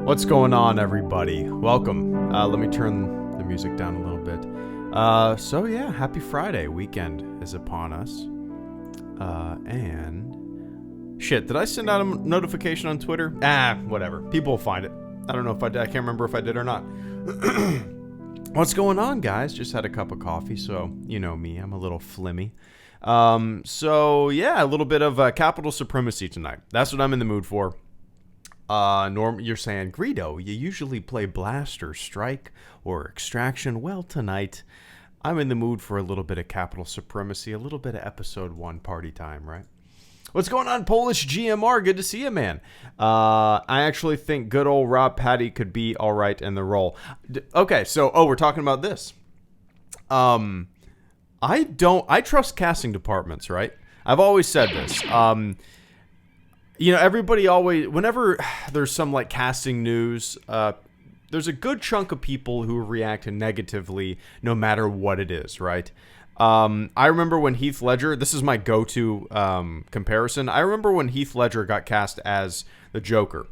What's going on, everybody? Welcome. Let me turn the music down a little bit. So yeah, happy Friday. Weekend is upon us. And shit, did I send out a notification on Twitter? Whatever. People will find it. I don't know if I did. I can't remember if I did or not. What's going on, guys? Just had a cup of coffee, so you know me. I'm a little flimmy. So yeah, a little bit of capital supremacy tonight. That's what I'm in the mood for. Norm, you're saying, Greedo, you usually play Blast or Strike or Extraction. Well, tonight, I'm in the mood for a little bit of capital supremacy, a little bit of episode 1 party time, right? What's going on, Polish GMR? Good to see you, man. I actually think good old Rob Patty could be all right in the role. Okay, so, we're talking about this. I trust casting departments, right? I've always said this. You know, everybody always, whenever there's some like casting news, there's a good chunk of people who react negatively no matter what it is, right? I remember when Heath Ledger, this is my go-to comparison. I remember when Heath Ledger got cast as the Joker.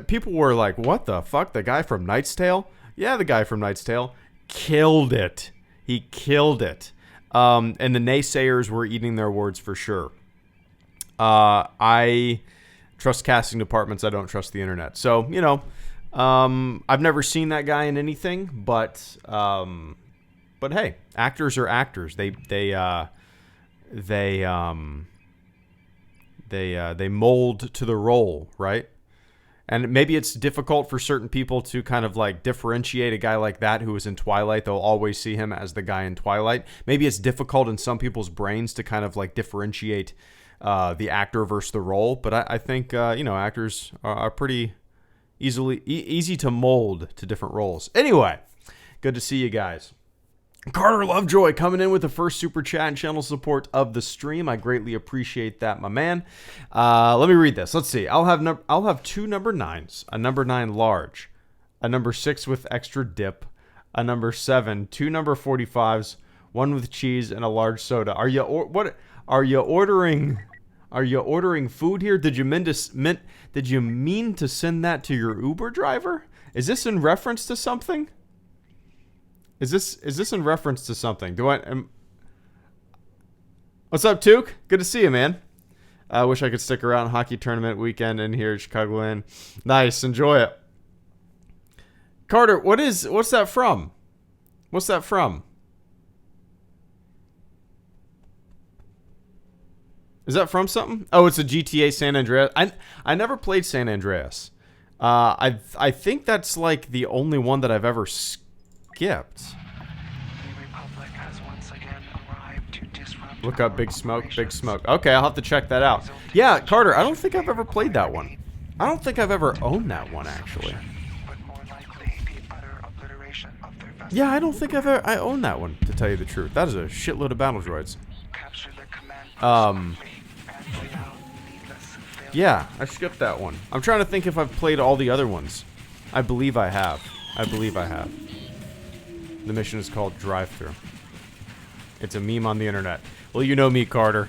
People were like, what the fuck? The guy from Knight's Tale? Yeah, the guy from Knight's Tale. Killed it. He killed it. And the naysayers were eating their words for sure. I trust casting departments. I don't trust the internet. So, you know, I've never seen that guy in anything, but hey, actors are actors. They mold to the role, right? And maybe it's difficult for certain people to kind of like differentiate a guy like that who was in Twilight. They'll always see him as the guy in Twilight. Maybe it's difficult in some people's brains to kind of like differentiate the actor versus the role, but I think you know, actors are pretty easy to mold to different roles. Anyway, good to see you guys. Carter Lovejoy coming in with the first super chat and channel support of the stream. I greatly appreciate that, my man. Let me read this. Let's see. I'll have two number 9s, a number 9 large, a number 6 with extra dip, a number 7, 2 number 45s, 1 with cheese, and a large soda. Are you ordering food here? Did you mean to send that to your Uber driver? Is this in reference to something? Is this in reference to something? What's up, Took? Good to see you, man. I wish I could stick around. Hockey tournament weekend in here, Chicagoland. Nice, enjoy it. Carter, what's that from? What's that from? Is that from something? Oh, it's a GTA San Andreas. I never played San Andreas. I think that's like the only one that I've ever skipped. The Republic has once again arrived to disrupt. Look up Big Smoke, Big Smoke. Okay, I'll have to check that out. Yeah, Carter, I don't think I've ever played that one. I don't think I've ever owned that one, actually. But more likely the utter obliteration of their vessel. Yeah, I don't think I owned that one, to tell you the truth. That is a shitload of battle droids. Capture the command. Yeah, I skipped that one. I'm trying to think if I've played all the other ones. I believe I have. The mission is called Drive-Thru. It's a meme on the internet. Well, you know me, Carter.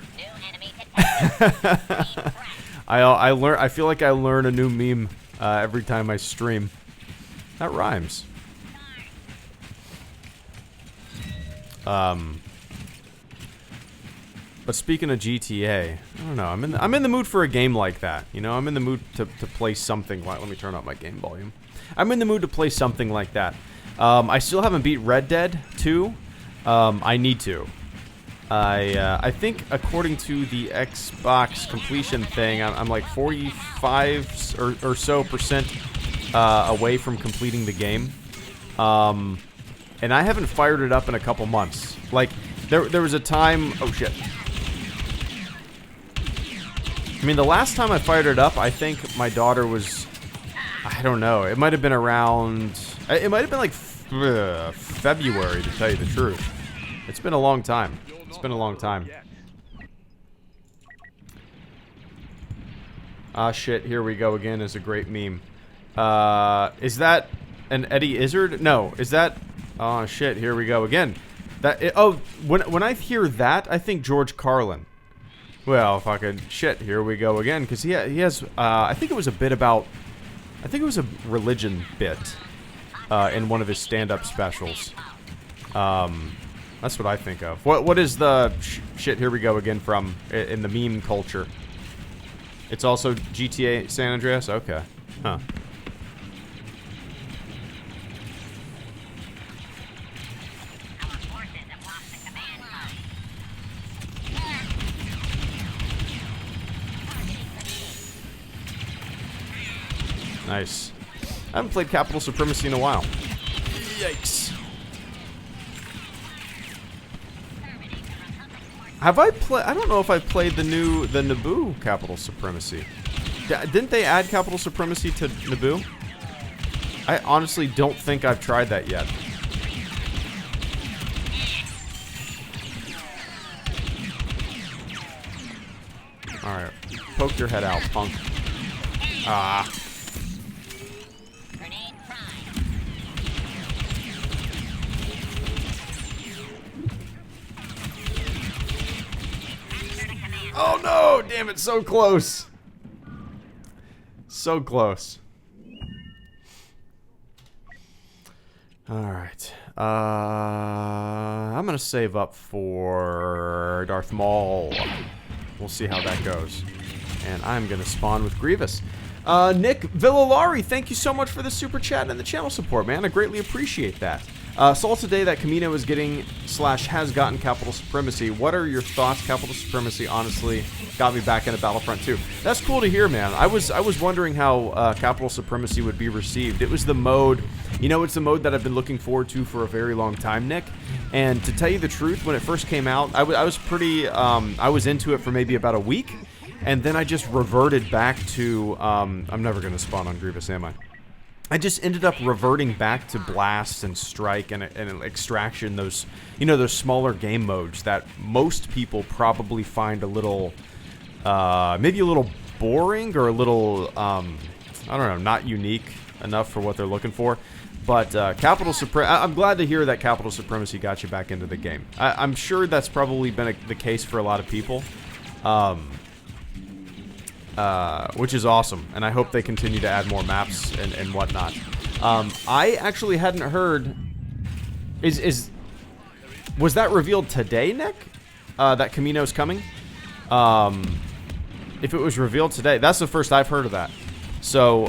I feel like I learn a new meme every time I stream. That rhymes. But speaking of GTA, I don't know. I'm in the mood for a game like that. You know, I'm in the mood to play something like. Let me turn up my game volume. I'm in the mood to play something like that. I still haven't beat Red Dead 2. I need to. I think according to the Xbox completion thing, I'm like 45 or so percent away from completing the game. And I haven't fired it up in a couple months. Like there was a time. Oh shit. I mean, the last time I fired it up, I think my daughter was, I don't know, it might have been around, it might have been like February, to tell you the truth. It's been a long time. It's been a long time. Ah, shit, here we go again is a great meme. Is that an Eddie Izzard? No, is that, oh shit, here we go again. When I hear that, I think George Carlin. Well, fucking shit, here we go again. Because he has, I think it was a bit about I think it was a religion bit in one of his stand-up specials. That's what I think of. What is the shit? Here we go again from in the meme culture. It's also GTA San Andreas. Okay, huh? Nice. I haven't played Capital Supremacy in a while. Yikes. Have I played? I don't know if I've played the Naboo Capital Supremacy. Didn't they add Capital Supremacy to Naboo? I honestly don't think I've tried that yet. Alright. Poke your head out, punk. Ah. Oh no! Damn it, so close. So close. Alright. I'm gonna save up for Darth Maul. We'll see how that goes. And I'm gonna spawn with Grievous. Nick Villolari, thank you so much for the super chat and the channel support, man. I greatly appreciate that. Saw today that Camino is getting / has gotten Capital Supremacy. What are your thoughts? Capital Supremacy honestly got me back into Battlefront 2. That's cool to hear, man. I was wondering how Capital Supremacy would be received. It was the mode, you know, it's the mode that I've been looking forward to for a very long time, Nick. And to tell you the truth, when it first came out, I was pretty, I was into it for maybe about a week. And then I just reverted back to, I'm never going to spawn on Grievous, am I? I just ended up reverting back to Blast and Strike and Extraction, those, you know, those smaller game modes that most people probably find a little, maybe a little boring or a little, I don't know, not unique enough for what they're looking for. But Capital Supremacy, I'm glad to hear that Capital Supremacy got you back into the game. I'm sure that's probably been the case for a lot of people. Which is awesome, and I hope they continue to add more maps and whatnot. I actually hadn't heard. Was that revealed today, Nick? That Camino's coming? If it was revealed today, that's the first I've heard of that. So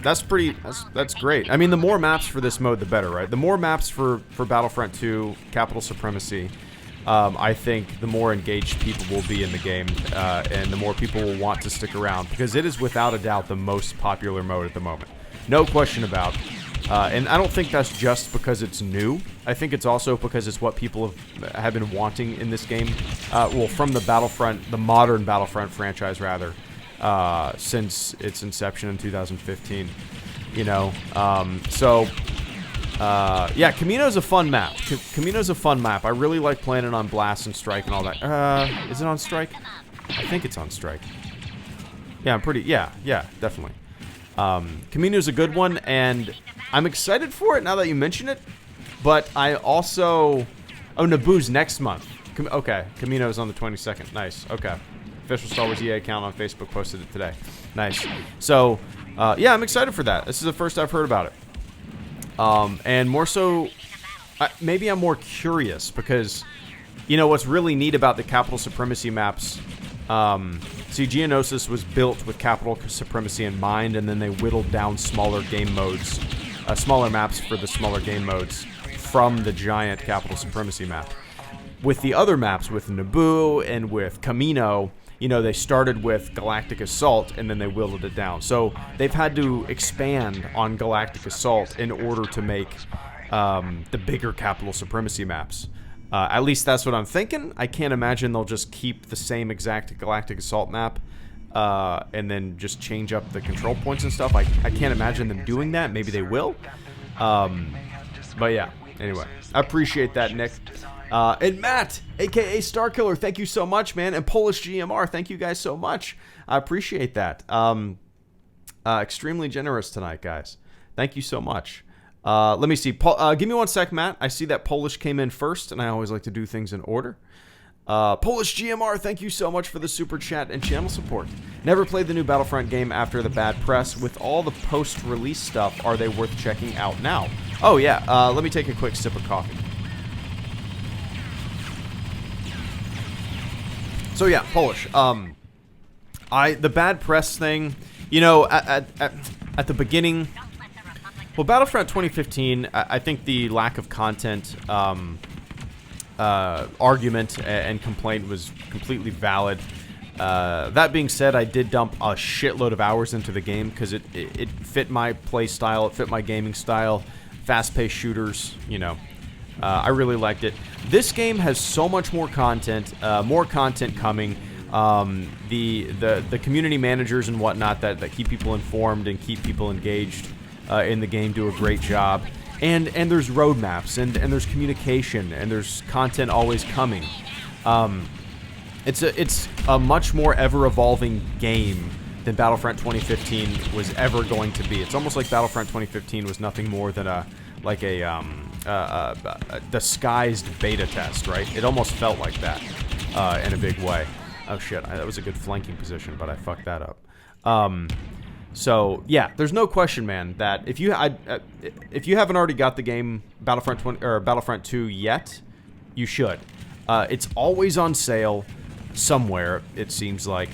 that's great. I mean, the more maps for this mode, the better, right? The more maps for Battlefront 2, Capital Supremacy. I think the more engaged people will be in the game, and the more people will want to stick around, because it is without a doubt the most popular mode at the moment. No question about it. And I don't think that's just because it's new. I think it's also because it's what people have been wanting in this game. Well, from the Battlefront, the modern Battlefront franchise, rather, since its inception in 2015. You know, yeah, Camino's a fun map. Camino's a fun map. I really like playing it on Blast and Strike and all that. Is it on Strike? I think it's on Strike. Yeah, yeah, definitely. Camino's a good one, and I'm excited for it now that you mention it. But I also... Oh, Naboo's next month. Okay, Camino's on the 22nd. Nice, okay. Official Star Wars EA account on Facebook posted it today. Nice. So, yeah, I'm excited for that. This is the first I've heard about it. And more so, maybe I'm more curious because, you know, what's really neat about the Capital Supremacy maps, see, Geonosis was built with Capital Supremacy in mind, and then they whittled down smaller game modes, smaller maps for the smaller game modes from the giant Capital Supremacy map. With the other maps, with Naboo and with Camino, you know, they started with Galactic Assault, and then they whittled it down. So they've had to expand on Galactic Assault in order to make the bigger Capital Supremacy maps. At least that's what I'm thinking. I can't imagine they'll just keep the same exact Galactic Assault map and then just change up the control points and stuff. I can't imagine them doing that. Maybe they will. But yeah, anyway. I appreciate that, Nick. And Matt, a.k.a. Starkiller, thank you so much, man. And Polish GMR, thank you guys so much. I appreciate that. Extremely generous tonight, guys. Thank you so much. Let me see. Give me 1 sec, Matt. I see that Polish came in first, and I always like to do things in order. Polish GMR, thank you so much for the super chat and channel support. Never played the new Battlefront game after the bad press. With all the post-release stuff, are they worth checking out now? Oh yeah, let me take a quick sip of coffee. So yeah, Polish. The bad press thing, you know, at the beginning, well, Battlefront 2015, I think the lack of content argument and complaint was completely valid. That being said, I did dump a shitload of hours into the game because it fit my play style, it fit my gaming style, fast-paced shooters, you know. I really liked it. This game has so much more content coming. The community managers and whatnot that keep people informed and keep people engaged in the game do a great job. And there's roadmaps and there's communication and there's content always coming. It's a much more ever-evolving game than Battlefront 2015 was ever going to be. It's almost like Battlefront 2015 was nothing more than a disguised beta test, right? It almost felt like that in a big way. Oh shit, that was a good flanking position, but I fucked that up. So yeah, there's no question, man, that if you haven't already got the game Battlefront 20 or Battlefront 2 yet, you should. It's always on sale somewhere. It seems like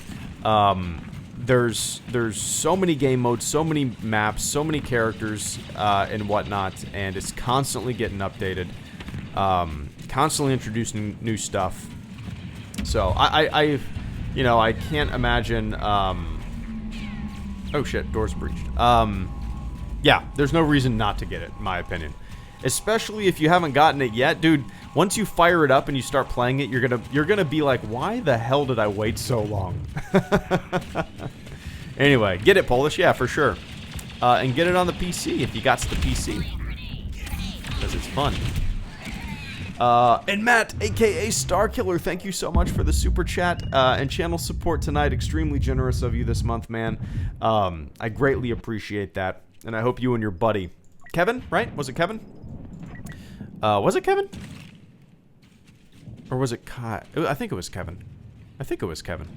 there's so many game modes, so many maps, so many characters and whatnot, and it's constantly getting updated, constantly introducing new stuff. So I can't imagine. Oh shit, doors breached. Yeah, there's no reason not to get it, in my opinion. Especially if you haven't gotten it yet, dude. Once you fire it up and you start playing it, you're gonna be like, why the hell did I wait so long? Anyway, get it, Polish, yeah, for sure. And get it on the PC if you got the PC, because it's fun. And Matt, aka Starkiller, thank you so much for the super chat and channel support tonight. Extremely generous of you this month, man. I greatly appreciate that, and I hope you and your buddy Kevin, right? Was it Kevin? Was it Kevin? Or was it Kai? I think it was Kevin. I think it was Kevin.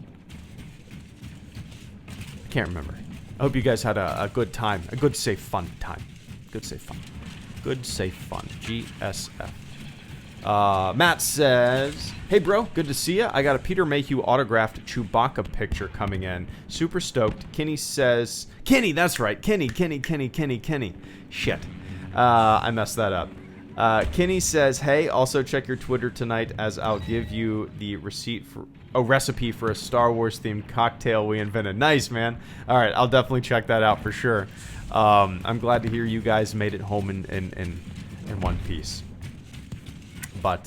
I can't remember. I hope you guys had a good time. A good, safe, fun time. Good, safe, fun. Good, safe, fun. GSF. Matt says, hey bro, good to see ya. I got a Peter Mayhew autographed Chewbacca picture coming in. Super stoked. Kenny says, Kenny, that's right. Kenny. Shit. I messed that up. Kenny says, hey, also check your Twitter tonight as I'll give you the recipe for a Star Wars themed cocktail we invented. Nice, man. All right, I'll definitely check that out for sure. I'm glad to hear you guys made it home in one piece. But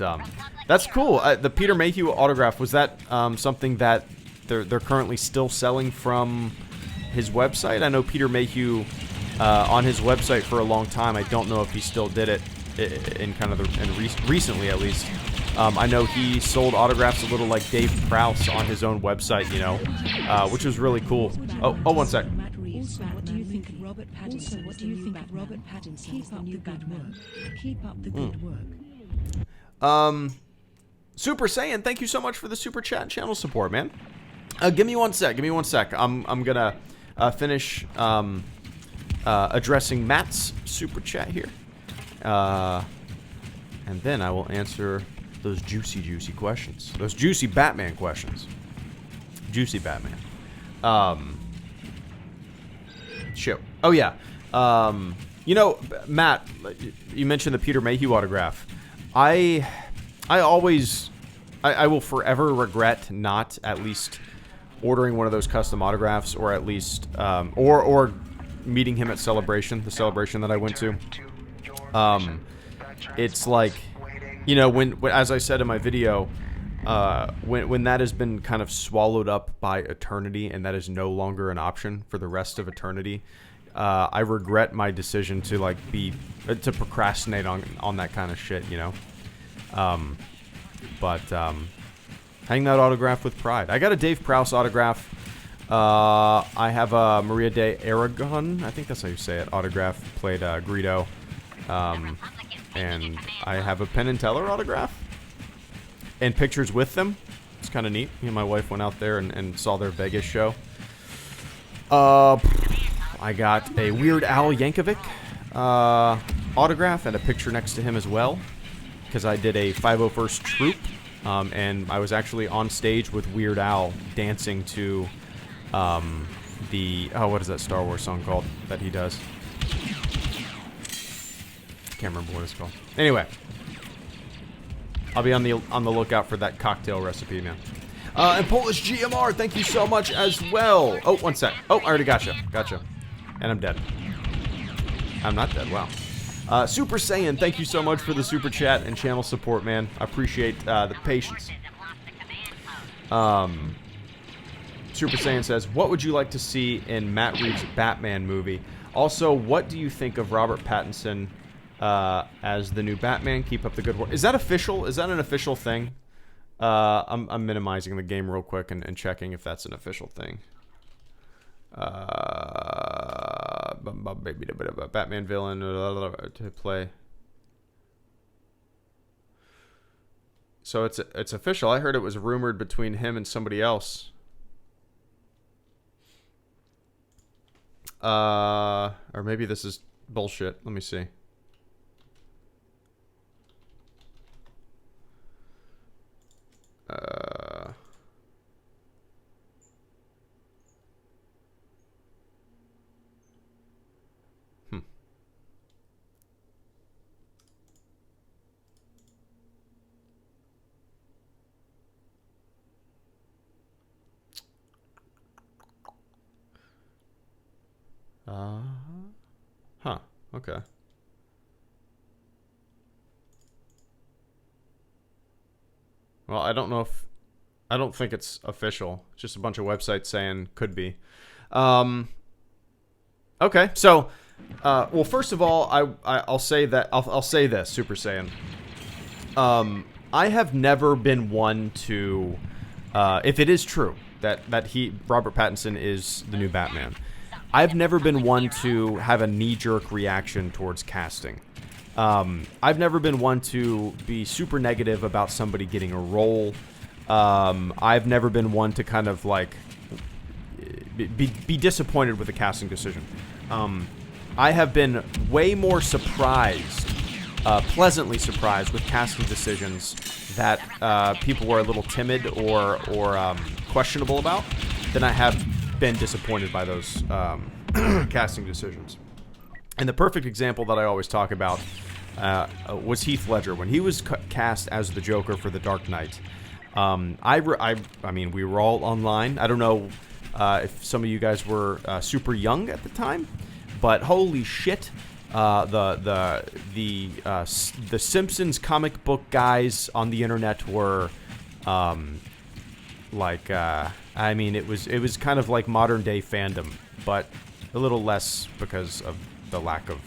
that's cool. The Peter Mayhew autograph, was that something that they're currently still selling from his website? I know Peter Mayhew on his website for a long time. I don't know if he still did it in kind of recently at least. I know he sold autographs a little like Dave Prowse on his own website, you know, which was really cool. Oh, one sec. What do you think of Robert Pattinson? What do you think of Robert Pattinson? Keep up the good work. Keep up the good work. Super Saiyan, thank you so much for the super chat and channel support, man. Give me one sec. I'm gonna finish addressing Matt's super chat here. And then I will answer those juicy questions. Those juicy Batman questions. Juicy Batman. Shit. Oh, yeah. You know, Matt, you mentioned the Peter Mayhew autograph. I will forever regret not at least ordering one of those custom autographs, or at least, or meeting him at Celebration, the celebration that I went to. It's like, you know, when as I said in my video, when that has been kind of swallowed up by eternity and that is no longer an option for the rest of eternity, I regret my decision to like to procrastinate on that kind of shit, you know. Hang that autograph with pride. I got a Dave Prowse autograph. I have a Maria de Aragon, I think that's how you say it, autograph. Played Greedo. And I have a Penn and Teller autograph. And pictures with them. It's kind of neat. Me and my wife went out there and saw their Vegas show. I got a Weird Al Yankovic autograph and a picture next to him as well, because I did a 501st Troop, and I was actually on stage with Weird Al dancing to what is that Star Wars song called that he does? Can't remember what it's called. Anyway, I'll be on the lookout for that cocktail recipe, man. And Polish GMR, thank you so much as well. Oh, one sec. Oh, I already gotcha. And I'm dead. I'm not dead. Wow. Super Saiyan, thank you so much for the super chat and channel support, man. I appreciate the patience. Super Saiyan says, what would you like to see in Matt Reeves' Batman movie? Also, what do you think of Robert Pattinson as the new Batman? Keep up the good work. Is that official? Is that an official thing? I'm minimizing the game real quick and checking if that's an official thing. Batman villain to play. So it's official. I heard it was rumored between him and somebody else. Or maybe this is bullshit. Let me see. Okay. Well, I don't think it's official. It's just a bunch of websites saying could be. Okay, so, well, first of all, I'll say that I'll say this, Super Saiyan. I have never been one to, if it is true that Robert Pattinson is the new Batman, I've never been one to have a knee-jerk reaction towards casting. I've never been one to be super negative about somebody getting a role. I've never been one to kind of like be disappointed with the casting decision. I have been way more surprised, pleasantly surprised with casting decisions that people were a little timid or questionable about than I have been disappointed by those casting decisions. And the perfect example that I always talk about was Heath Ledger. When he was cast as the Joker for The Dark Knight, I mean, we were all online. I don't know if some of you guys were super young at the time, but holy shit, the Simpsons comic book guys on the internet were I mean, it was kind of like modern day fandom, but a little less because of the lack of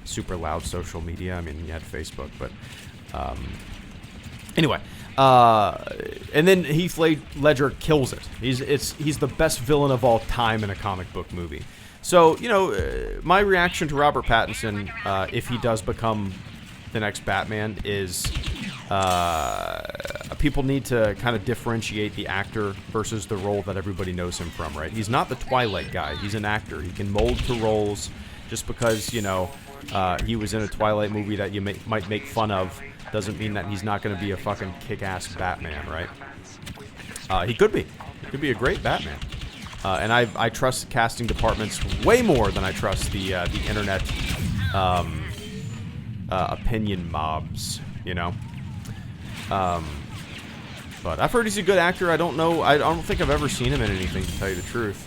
super loud social media. I mean, you had Facebook, but anyway. And then Heath Ledger kills it. He's the best villain of all time in a comic book movie. So, you know, my reaction to Robert Pattinson, if he does become the next Batman, is people need to kind of differentiate the actor versus the role that everybody knows him from, right? He's not the Twilight guy. He's an actor. He can mold to roles. Just because, you know, he was in a Twilight movie that you might make fun of doesn't mean that he's not going to be a fucking kick-ass Batman, right? He could be. He could be a great Batman. And I trust casting departments way more than I trust the internet opinion mobs, you know? But I've heard he's a good actor. I don't know. I don't think I've ever seen him in anything, to tell you the truth.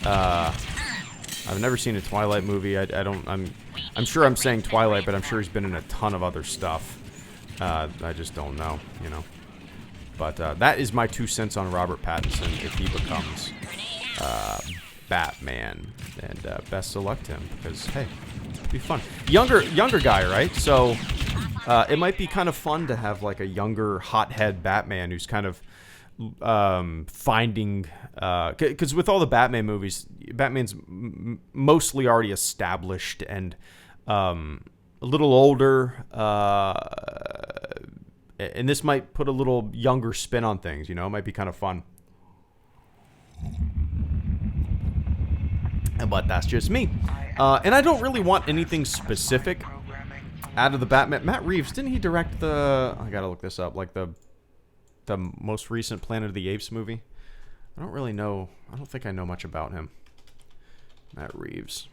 I've never seen a Twilight movie. I'm sure I'm saying Twilight, but I'm sure he's been in a ton of other stuff. I just don't know, you know. But that is my 2 cents on Robert Pattinson if he becomes Batman. And best of luck to him, because hey, it'd be fun. Younger guy, right? So it might be kind of fun to have like a younger hothead Batman who's kind of finding, because with all the Batman movies, Batman's mostly already established and a little older, and this might put a little younger spin on things, you know. It might be kind of fun. But that's just me. And I don't really want anything specific out of the Batman. Matt Reeves, didn't he direct the... I gotta look this up. Like the most recent Planet of the Apes movie? I don't really know. I don't think I know much about him. Matt Reeves.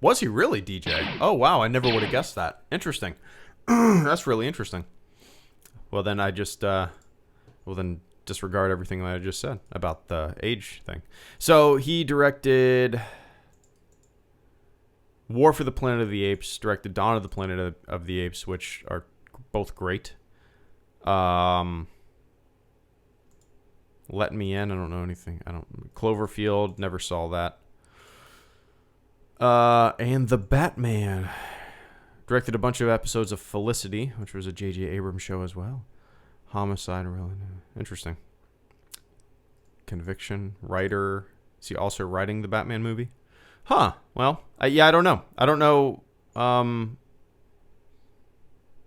Was he really DJ? Oh, wow. I never would have guessed that. Interesting. That's really interesting. Well, then I just... then disregard everything that I just said about the age thing. So he directed War for the Planet of the Apes, directed Dawn of the Planet of the Apes, which are both great. Let Me In, I don't know anything. Cloverfield, never saw that. And The Batman. Directed a bunch of episodes of Felicity, which was a J.J. Abrams show as well. Homicide, really interesting. Conviction, writer. Is he also writing the Batman movie? Huh. Well, yeah, I don't know. I don't know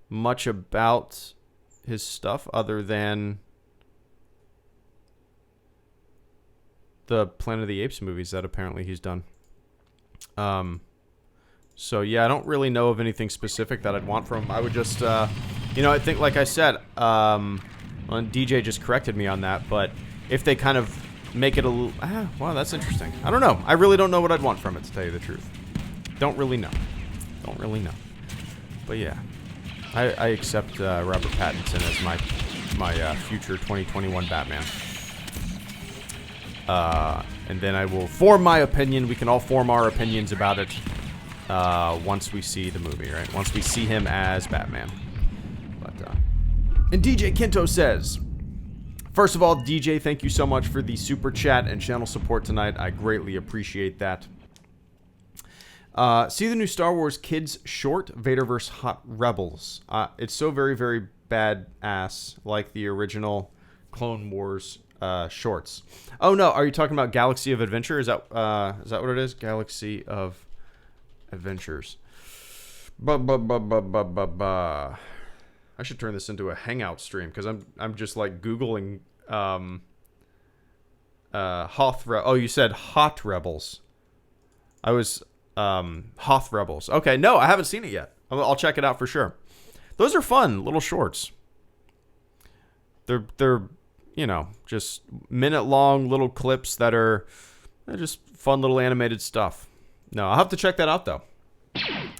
much about his stuff other than the Planet of the Apes movies that apparently he's done. So yeah, I don't really know of anything specific that I'd want from him. I would just, I think, like I said, DJ just corrected me on that, but if they kind of make it a little, wow, that's interesting. I don't know. I really don't know what I'd want from it, to tell you the truth. Don't really know. But yeah, I accept Robert Pattinson as my future 2021 Batman. And then I will form my opinion. We can all form our opinions about it once we see the movie, right? Once we see him as Batman. And DJ Kinto says, first of all, DJ, thank you so much for the super chat and channel support tonight. I greatly appreciate that. See the new Star Wars Kids short, Vader vs. Hot Rebels. It's so very, very badass, like the original Clone Wars shorts. Oh no, are you talking about Galaxy of Adventure? Is that what it is? Galaxy of Adventures. I should turn this into a Hangout stream because I'm just like Googling you said Hot Rebels. I was Hoth Rebels. Okay, no, I haven't seen it yet. I'll check it out for sure. Those are fun little shorts. They're just minute-long little clips that are just fun little animated stuff. No, I'll have to check that out, though.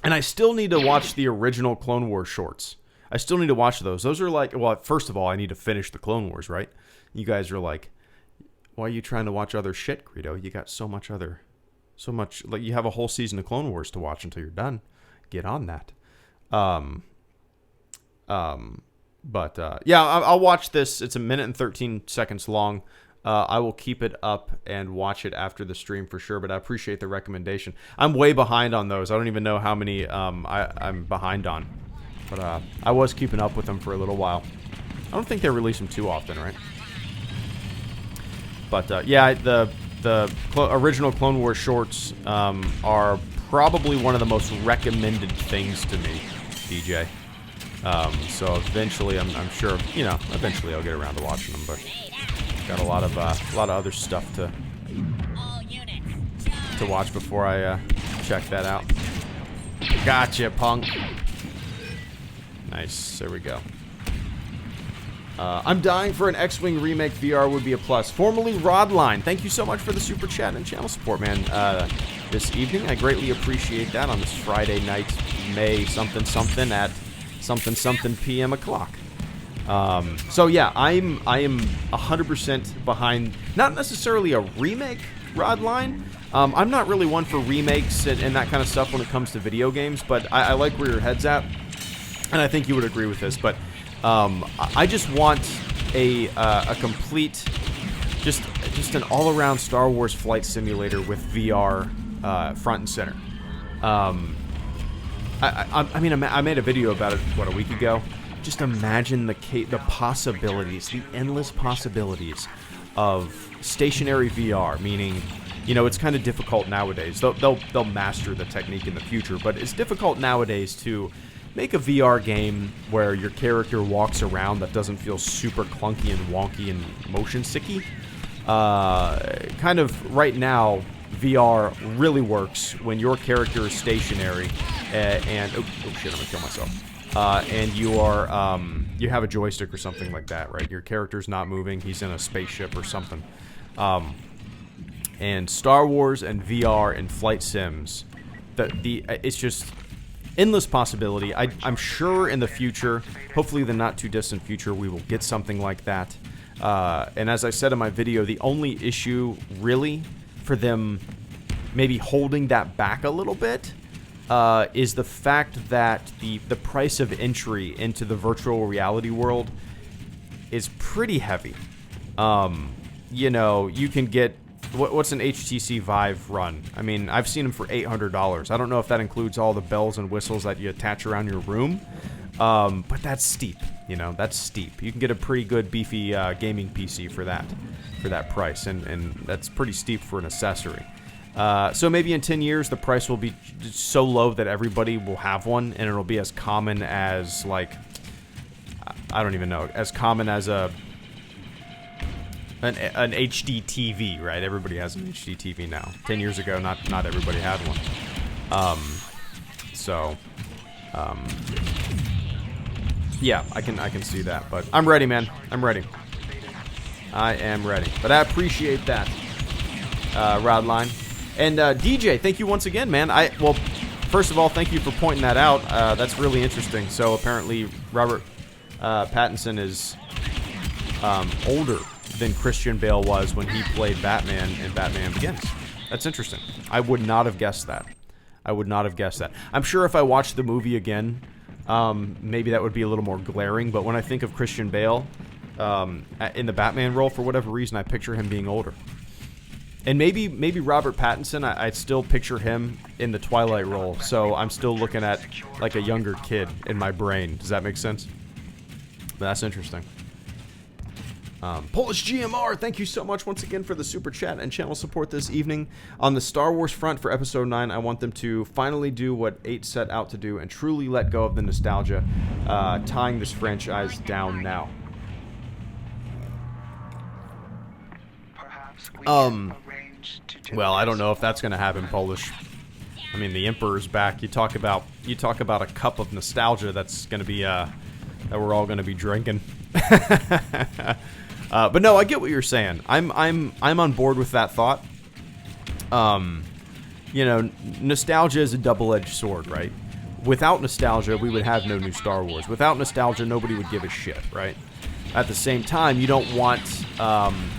And I still need to watch the original Clone Wars shorts. I still need to watch those. Those are like, well, first of all, I need to finish the Clone Wars, right? You guys are like, why are you trying to watch other shit, Greedo? You got so much, like, you have a whole season of Clone Wars to watch until you're done. Get on that. Yeah, I'll watch this. It's 1 minute and 13 seconds long. I will keep it up and watch it after the stream for sure, but I appreciate the recommendation. I'm way behind on those. I don't even know how many I'm behind on. But I was keeping up with them for a little while. I don't think they release them too often, right? But yeah, the original Clone Wars shorts are probably one of the most recommended things to me, DJ. So eventually, I'm sure, eventually I'll get around to watching them. But got a lot of other stuff to watch before I check that out. Gotcha, punk. Nice. There we go. I'm dying for an X-Wing remake. VR would be a plus. Formerly Rodline. Thank you so much for the super chat and channel support, man. This evening, I greatly appreciate that on this Friday night, May something at something p.m. o'clock. So yeah, I am 100% behind. Not necessarily a remake, Rodline. I'm not really one for remakes and that kind of stuff when it comes to video games, but I like where your head's at. And I think you would agree with this, but I just want a complete, just an all-around Star Wars flight simulator with VR front and center. I mean, I made a video about it, a week ago. Just imagine the possibilities, the endless possibilities of stationary VR, meaning, it's kind of difficult nowadays. They'll master the technique in the future, but it's difficult nowadays to make a VR game where your character walks around that doesn't feel super clunky and wonky and motion sicky. Kind of right now, VR really works when your character is stationary and oh shit, I'm gonna kill myself. And you are you have a joystick or something like that, right? Your character's not moving; he's in a spaceship or something. And Star Wars and VR and flight sims, it's just endless possibility. I'm sure in the future, hopefully the not too distant future, we will get something like that. And as I said in my video, the only issue really for them maybe holding that back a little bit is the fact that the price of entry into the virtual reality world is pretty heavy. You know, you can get what's an HTC Vive run? I mean, I've seen them for $800. I don't know if that includes all the bells and whistles that you attach around your room, but that's steep. You know, that's steep. You can get a pretty good beefy gaming PC for that price, and that's pretty steep for an accessory. So maybe in 10 years the price will be so low that everybody will have one, and it'll be as common as, like, I don't even know, as common as an HD TV, right? Everybody has an HD TV now. 10 years ago, not everybody had one. Yeah, I can see that, but I'm ready, man. I'm ready. I am ready. But I appreciate that, Rodline. And DJ, thank you once again, man. Well, first of all, thank you for pointing that out. That's really interesting. So apparently, Robert Pattinson is older than Christian Bale was when he played Batman in Batman Begins. That's interesting. I would not have guessed that. I would not have guessed that. I'm sure if I watched the movie again, maybe that would be a little more glaring, but when I think of Christian Bale in the Batman role, for whatever reason, I picture him being older. And maybe Robert Pattinson, I still picture him in the Twilight role, so I'm still looking at like a younger kid in my brain. Does that make sense? But that's interesting. Polish GMR, thank you so much once again for the super chat and channel support this evening. On the Star Wars front for Episode 9, I want them to finally do what 8 set out to do and truly let go of the nostalgia, tying this franchise down now. Well, I don't know if that's going to happen, Polish. I mean, the Emperor's back. You talk about a cup of nostalgia that's going to be that we're all going to be drinking. But no, I get what you're saying. I'm on board with that thought. You know, nostalgia is a double-edged sword, right? Without nostalgia, we would have no new Star Wars. Without nostalgia, nobody would give a shit, right? At the same time, you don't want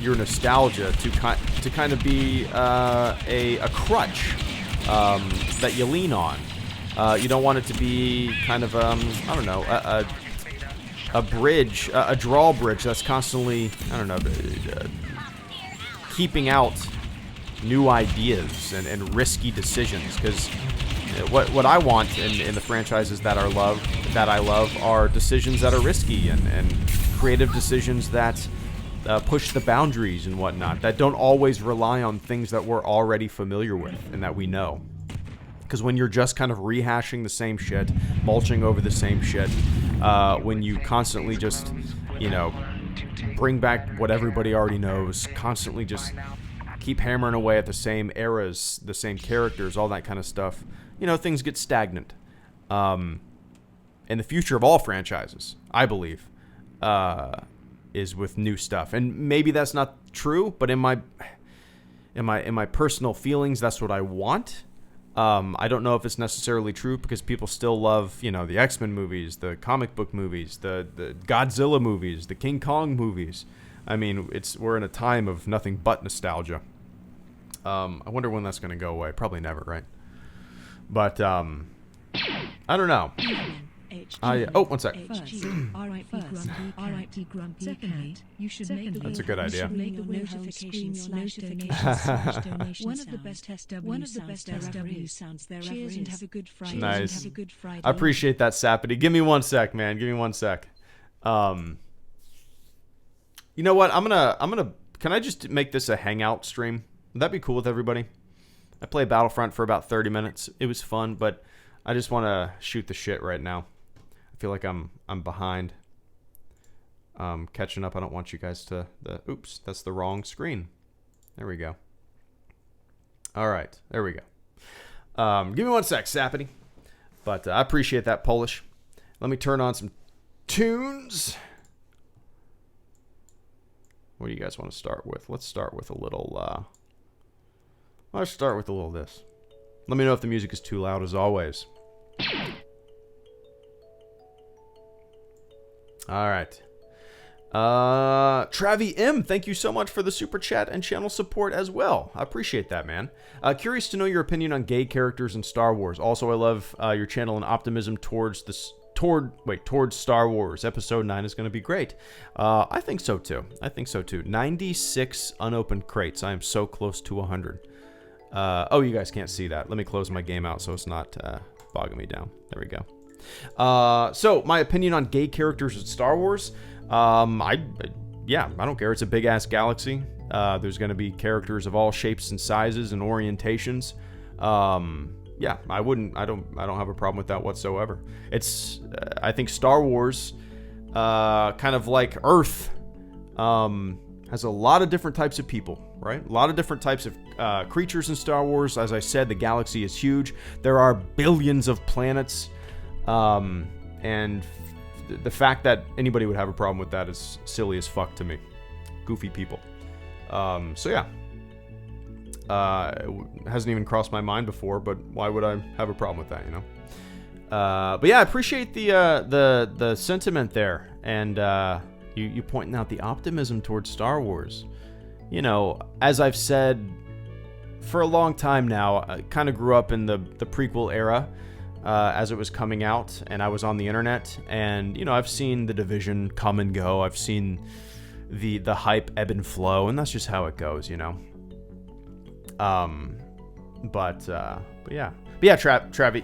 your nostalgia to kind of be a crutch that you lean on. You don't want it to be kind of I don't know, a bridge, a drawbridge that's constantly, I don't know, keeping out new ideas and risky decisions. Because what I want in the franchises that I love are decisions that are risky and creative decisions that push the boundaries and whatnot, that don't always rely on things that we're already familiar with and that we know. Because when you're just kind of rehashing the same shit, mulching over the same shit, when you constantly just, you know, bring back what everybody already knows, constantly just keep hammering away at the same eras, the same characters, all that kind of stuff, you know, things get stagnant. And the future of all franchises, I believe, is with new stuff. And maybe that's not true, but in my personal feelings, that's what I want. I don't know if it's necessarily true because people still love, you know, the X-Men movies, the comic book movies, the Godzilla movies, the King Kong movies. I mean, we're in a time of nothing but nostalgia. I wonder when that's going to go away. Probably never, right? But I don't know. One sec. That's a good idea. One of the best SW sounds there. Cheers and have a good Friday. Nice. I appreciate that, Sapity. Give me one sec, man. Give me one sec. You know what? Can I just make this a hangout stream? Would that be cool with everybody? I played Battlefront for about 30 minutes. It was fun, but I just want to shoot the shit right now. I feel like I'm behind. Catching up. I don't want you guys to oops, that's the wrong screen. There we go. All right, there we go. Give me one sec, Sappity. But I appreciate that, Polish. Let me turn on some tunes. What do you guys want to start with? Let's start with a little. Let's start with a little this. Let me know if the music is too loud, as always. All right. Travi M, thank you so much for the super chat and channel support as well. I appreciate that, man. Curious to know your opinion on gay characters in Star Wars. Also, I love your channel and optimism towards Star Wars. Episode 9 is going to be great. I think so too. 96 unopened crates. I am so close to 100. Oh, you guys can't see that. Let me close my game out so it's not bogging me down. There we go. So my opinion on gay characters in Star Wars. I don't care. It's a big ass galaxy. There's going to be characters of all shapes and sizes and orientations. I don't have a problem with that whatsoever. It's, I think Star Wars, kind of like Earth, has a lot of different types of people, right? A lot of different types of creatures in Star Wars. As I said, the galaxy is huge. There are billions of planets, and the fact that anybody would have a problem with that is silly as fuck to me. Goofy people. It hasn't even crossed my mind before, but why would I have a problem with that, you know? But yeah, I appreciate the sentiment there, and you pointing out the optimism towards Star Wars. You know, as I've said for a long time now, I kind of grew up in the prequel era. As it was coming out, and I was on the internet, and you know, I've seen the division come and go. I've seen the hype ebb and flow, and that's just how it goes, you know. But yeah, Travy.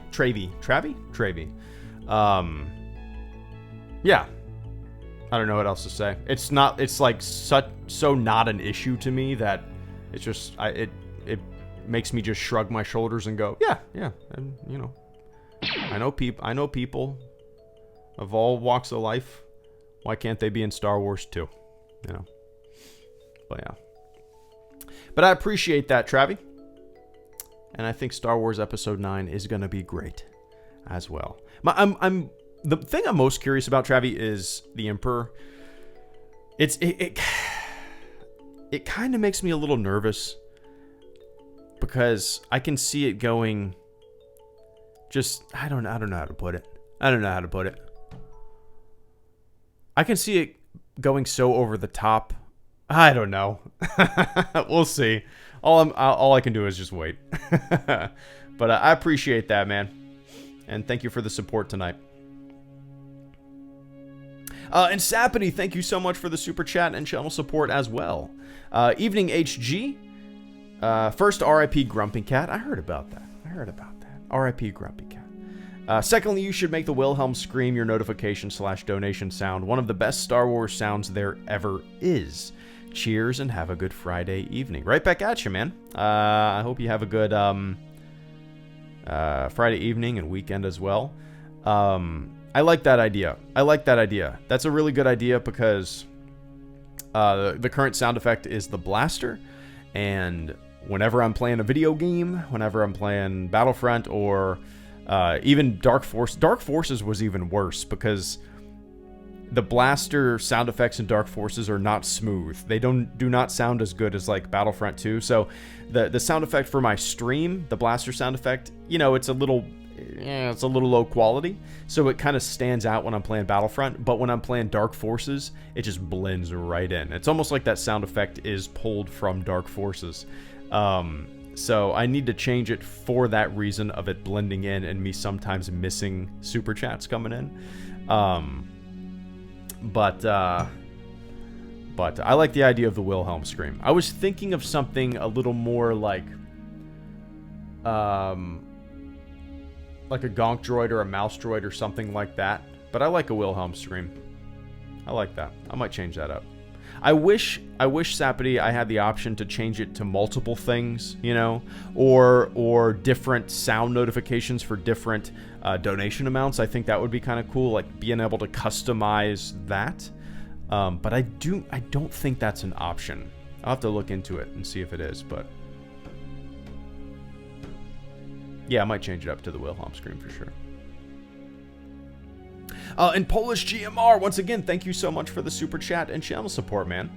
Yeah, I don't know what else to say. It's like so not an issue to me that it's just it makes me just shrug my shoulders and go, yeah, and you know. I know people of all walks of life. Why can't they be in Star Wars too? You know. But yeah. But I appreciate that, Travi. And I think Star Wars Episode 9 is gonna be great as well. The thing I'm most curious about, Travi, is the Emperor. It kind of makes me a little nervous because I can see it going. I don't know how to put it. I can see it going so over the top. I don't know. We'll see. All I can do is just wait. But I appreciate that, man. And thank you for the support tonight. And Sappity, thank you so much for the super chat and channel support as well. Evening HG. First, RIP Grumpy Cat. I heard about that. R.I.P. Grumpy Cat. Secondly, you should make the Wilhelm scream your notification/donation sound one of the best Star Wars sounds there ever is. Cheers and have a good Friday evening. Right back at you, man. I hope you have a good Friday evening and weekend as well. I like that idea. That's a really good idea because the current sound effect is the blaster, and whenever I'm playing a video game, whenever I'm playing Battlefront or even Dark Forces was even worse because the blaster sound effects in Dark Forces are not smooth. They do not sound as good as like Battlefront 2. So the sound effect for my stream, the blaster sound effect, you know, it's a little low quality. So it kind of stands out when I'm playing Battlefront, but when I'm playing Dark Forces, it just blends right in. It's almost like that sound effect is pulled from Dark Forces. So I need to change it for that reason of it blending in and me sometimes missing super chats coming in. But I like the idea of the Wilhelm scream. I was thinking of something a little more like a gonk droid or a mouse droid or something like that. But I like a Wilhelm scream. I like that. I might change that up. I wish Sapity I had the option to change it to multiple things, you know, or different sound notifications for different donation amounts. I think that would be kind of cool, like being able to customize that. But I don't think that's an option. I'll have to look into it and see if it is, but yeah, I might change it up to the Wilhelm screen for sure. And Polish GMR, once again, thank you so much for the super chat and channel support, man.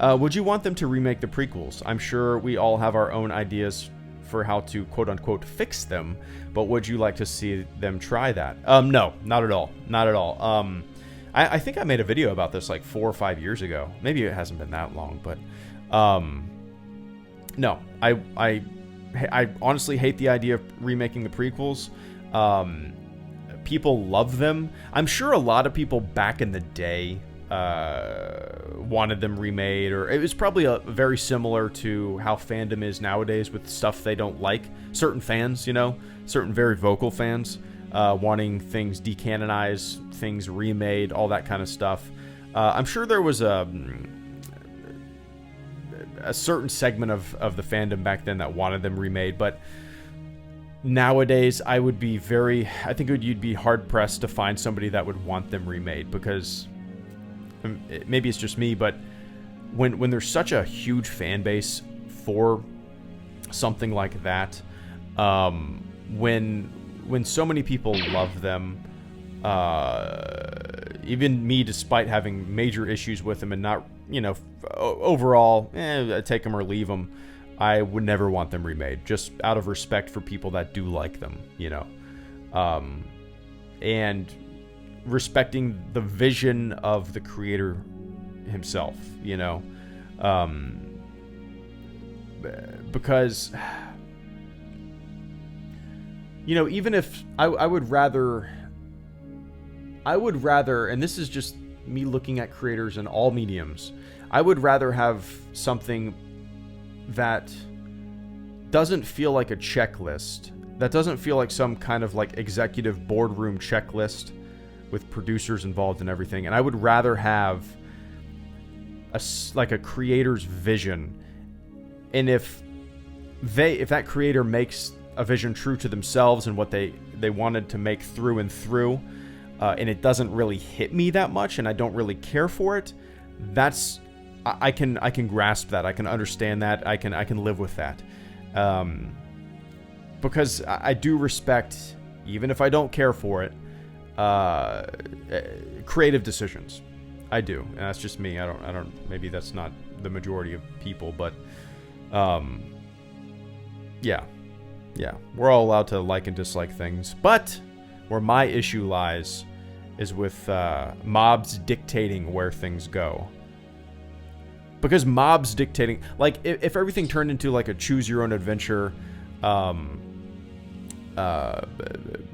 Would you want them to remake the prequels? I'm sure we all have our own ideas for how to quote-unquote fix them, but would you like to see them try that? No, not at all. Not at all. I think I made a video about this like 4 or 5 years ago. Maybe it hasn't been that long, but no. I honestly hate the idea of remaking the prequels. People love them. I'm sure a lot of people back in the day wanted them remade, or it was probably very similar to how fandom is nowadays with stuff they don't like. Certain fans, you know, certain very vocal fans wanting things decanonized, things remade, all that kind of stuff. I'm sure there was a certain segment of the fandom back then that wanted them remade, but nowadays I think you'd be hard pressed to find somebody that would want them remade, because maybe it's just me, but when there's such a huge fan base for something like that, when so many people love them, even me, despite having major issues with them and not, you know, overall, take them or leave them, I would never want them remade, just out of respect for people that do like them, you know, and respecting the vision of the creator himself, you know, because, you know, even if I would rather, and this is just me looking at creators in all mediums, I would rather have something that doesn't feel like a checklist, that doesn't feel like some kind of like executive boardroom checklist with producers involved and everything, and I would rather have a creator's vision, and if that creator makes a vision true to themselves and what they wanted to make through and through, and it doesn't really hit me that much, and I don't really care for it, I can grasp that. I can understand that. I can live with that, because I do respect, even if I don't care for it, creative decisions. I do, and that's just me. I don't. Maybe that's not the majority of people, but yeah, we're all allowed to like and dislike things, but where my issue lies is with mobs dictating where things go. Because mobs dictating, like, if everything turned into like a choose your own adventure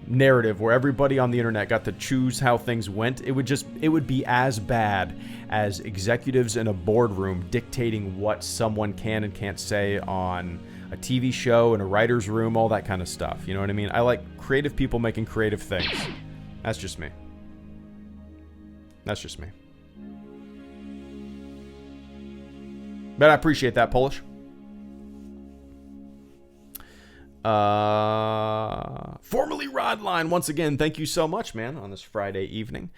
narrative where everybody on the internet got to choose how things went, it would be as bad as executives in a boardroom dictating what someone can and can't say on a TV show, in a writer's room, all that kind of stuff. You know what I mean? I like creative people making creative things. That's just me. But I appreciate that, Polish. Formerly Rodline, once again, thank you so much, man, on this Friday evening.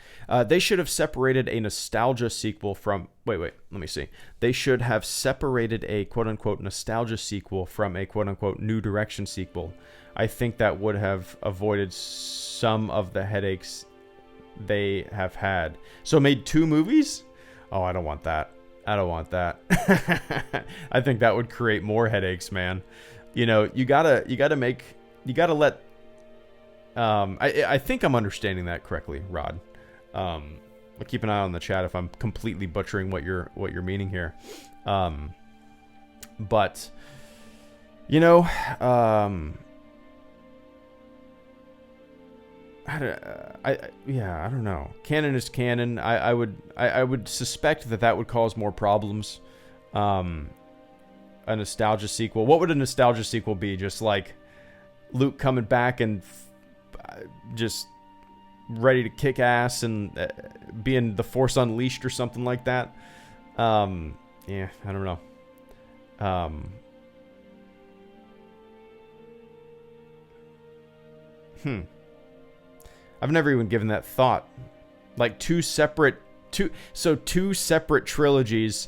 They should have separated a nostalgia sequel from... Wait, let me see. They should have separated a quote-unquote nostalgia sequel from a quote-unquote New Direction sequel. I think that would have avoided some of the headaches they have had. So made 2 movies? Oh, I don't want that. I think that would create more headaches, man. You know, you gotta let, I think I'm understanding that correctly, Rod. I'll keep an eye on the chat if I'm completely butchering what you're meaning here. But, you know, I don't know. Canon is canon. I would suspect that would cause more problems. A nostalgia sequel. What would a nostalgia sequel be? Just like Luke coming back and just ready to kick ass and being the Force Unleashed or something like that. Yeah, I don't know. I've never even given that thought. Like two separate trilogies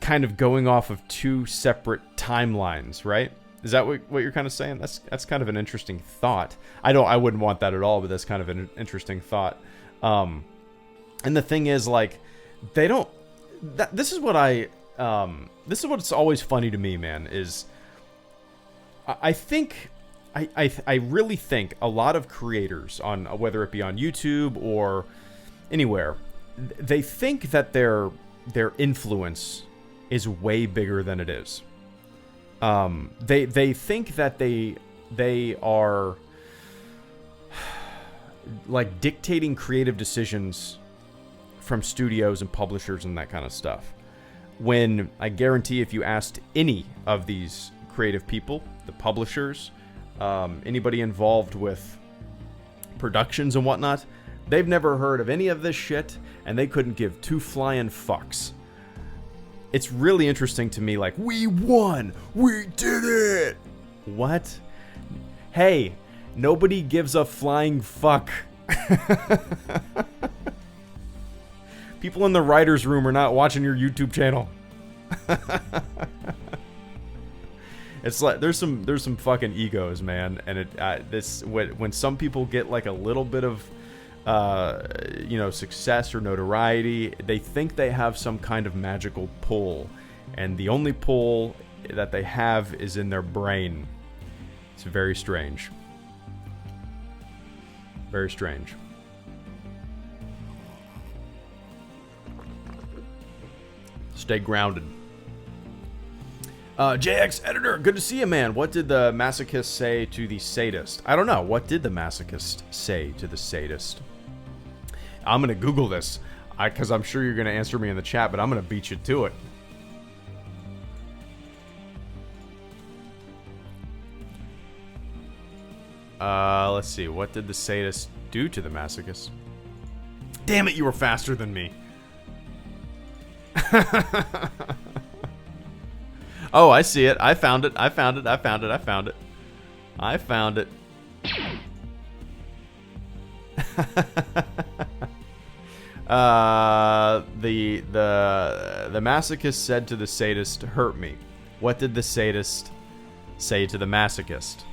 kind of going off of two separate timelines, right? Is that what you're kind of saying? That's kind of an interesting thought. I wouldn't want that at all, but that's kind of an interesting thought. And the thing is, like, they don't. This is what's always funny to me, man. Is I really think a lot of creators, on whether it be on YouTube or anywhere, they think that their influence is way bigger than it is. They think that they are like dictating creative decisions from studios and publishers and that kind of stuff. When I guarantee if you asked any of these creative people, the publishers, anybody involved with productions and whatnot, they've never heard of any of this shit, and they couldn't give two flying fucks. It's really interesting to me, like, we won! We did it! What? Hey, nobody gives a flying fuck. People in the writer's room are not watching your YouTube channel. It's like there's some fucking egos, man, and when some people get like a little bit of success or notoriety, they think they have some kind of magical pull, and the only pull that they have is in their brain. It's very strange. Very strange. Stay grounded. JX Editor, good to see you, man. What did the masochist say to the sadist? I don't know. What did the masochist say to the sadist? I'm going to Google this, because I'm sure you're going to answer me in the chat, but I'm going to beat you to it. Let's see. What did the sadist do to the masochist? Damn it, you were faster than me. Oh, I see it. I found it. The masochist said to the sadist, "Hurt me." What did the sadist say to the masochist?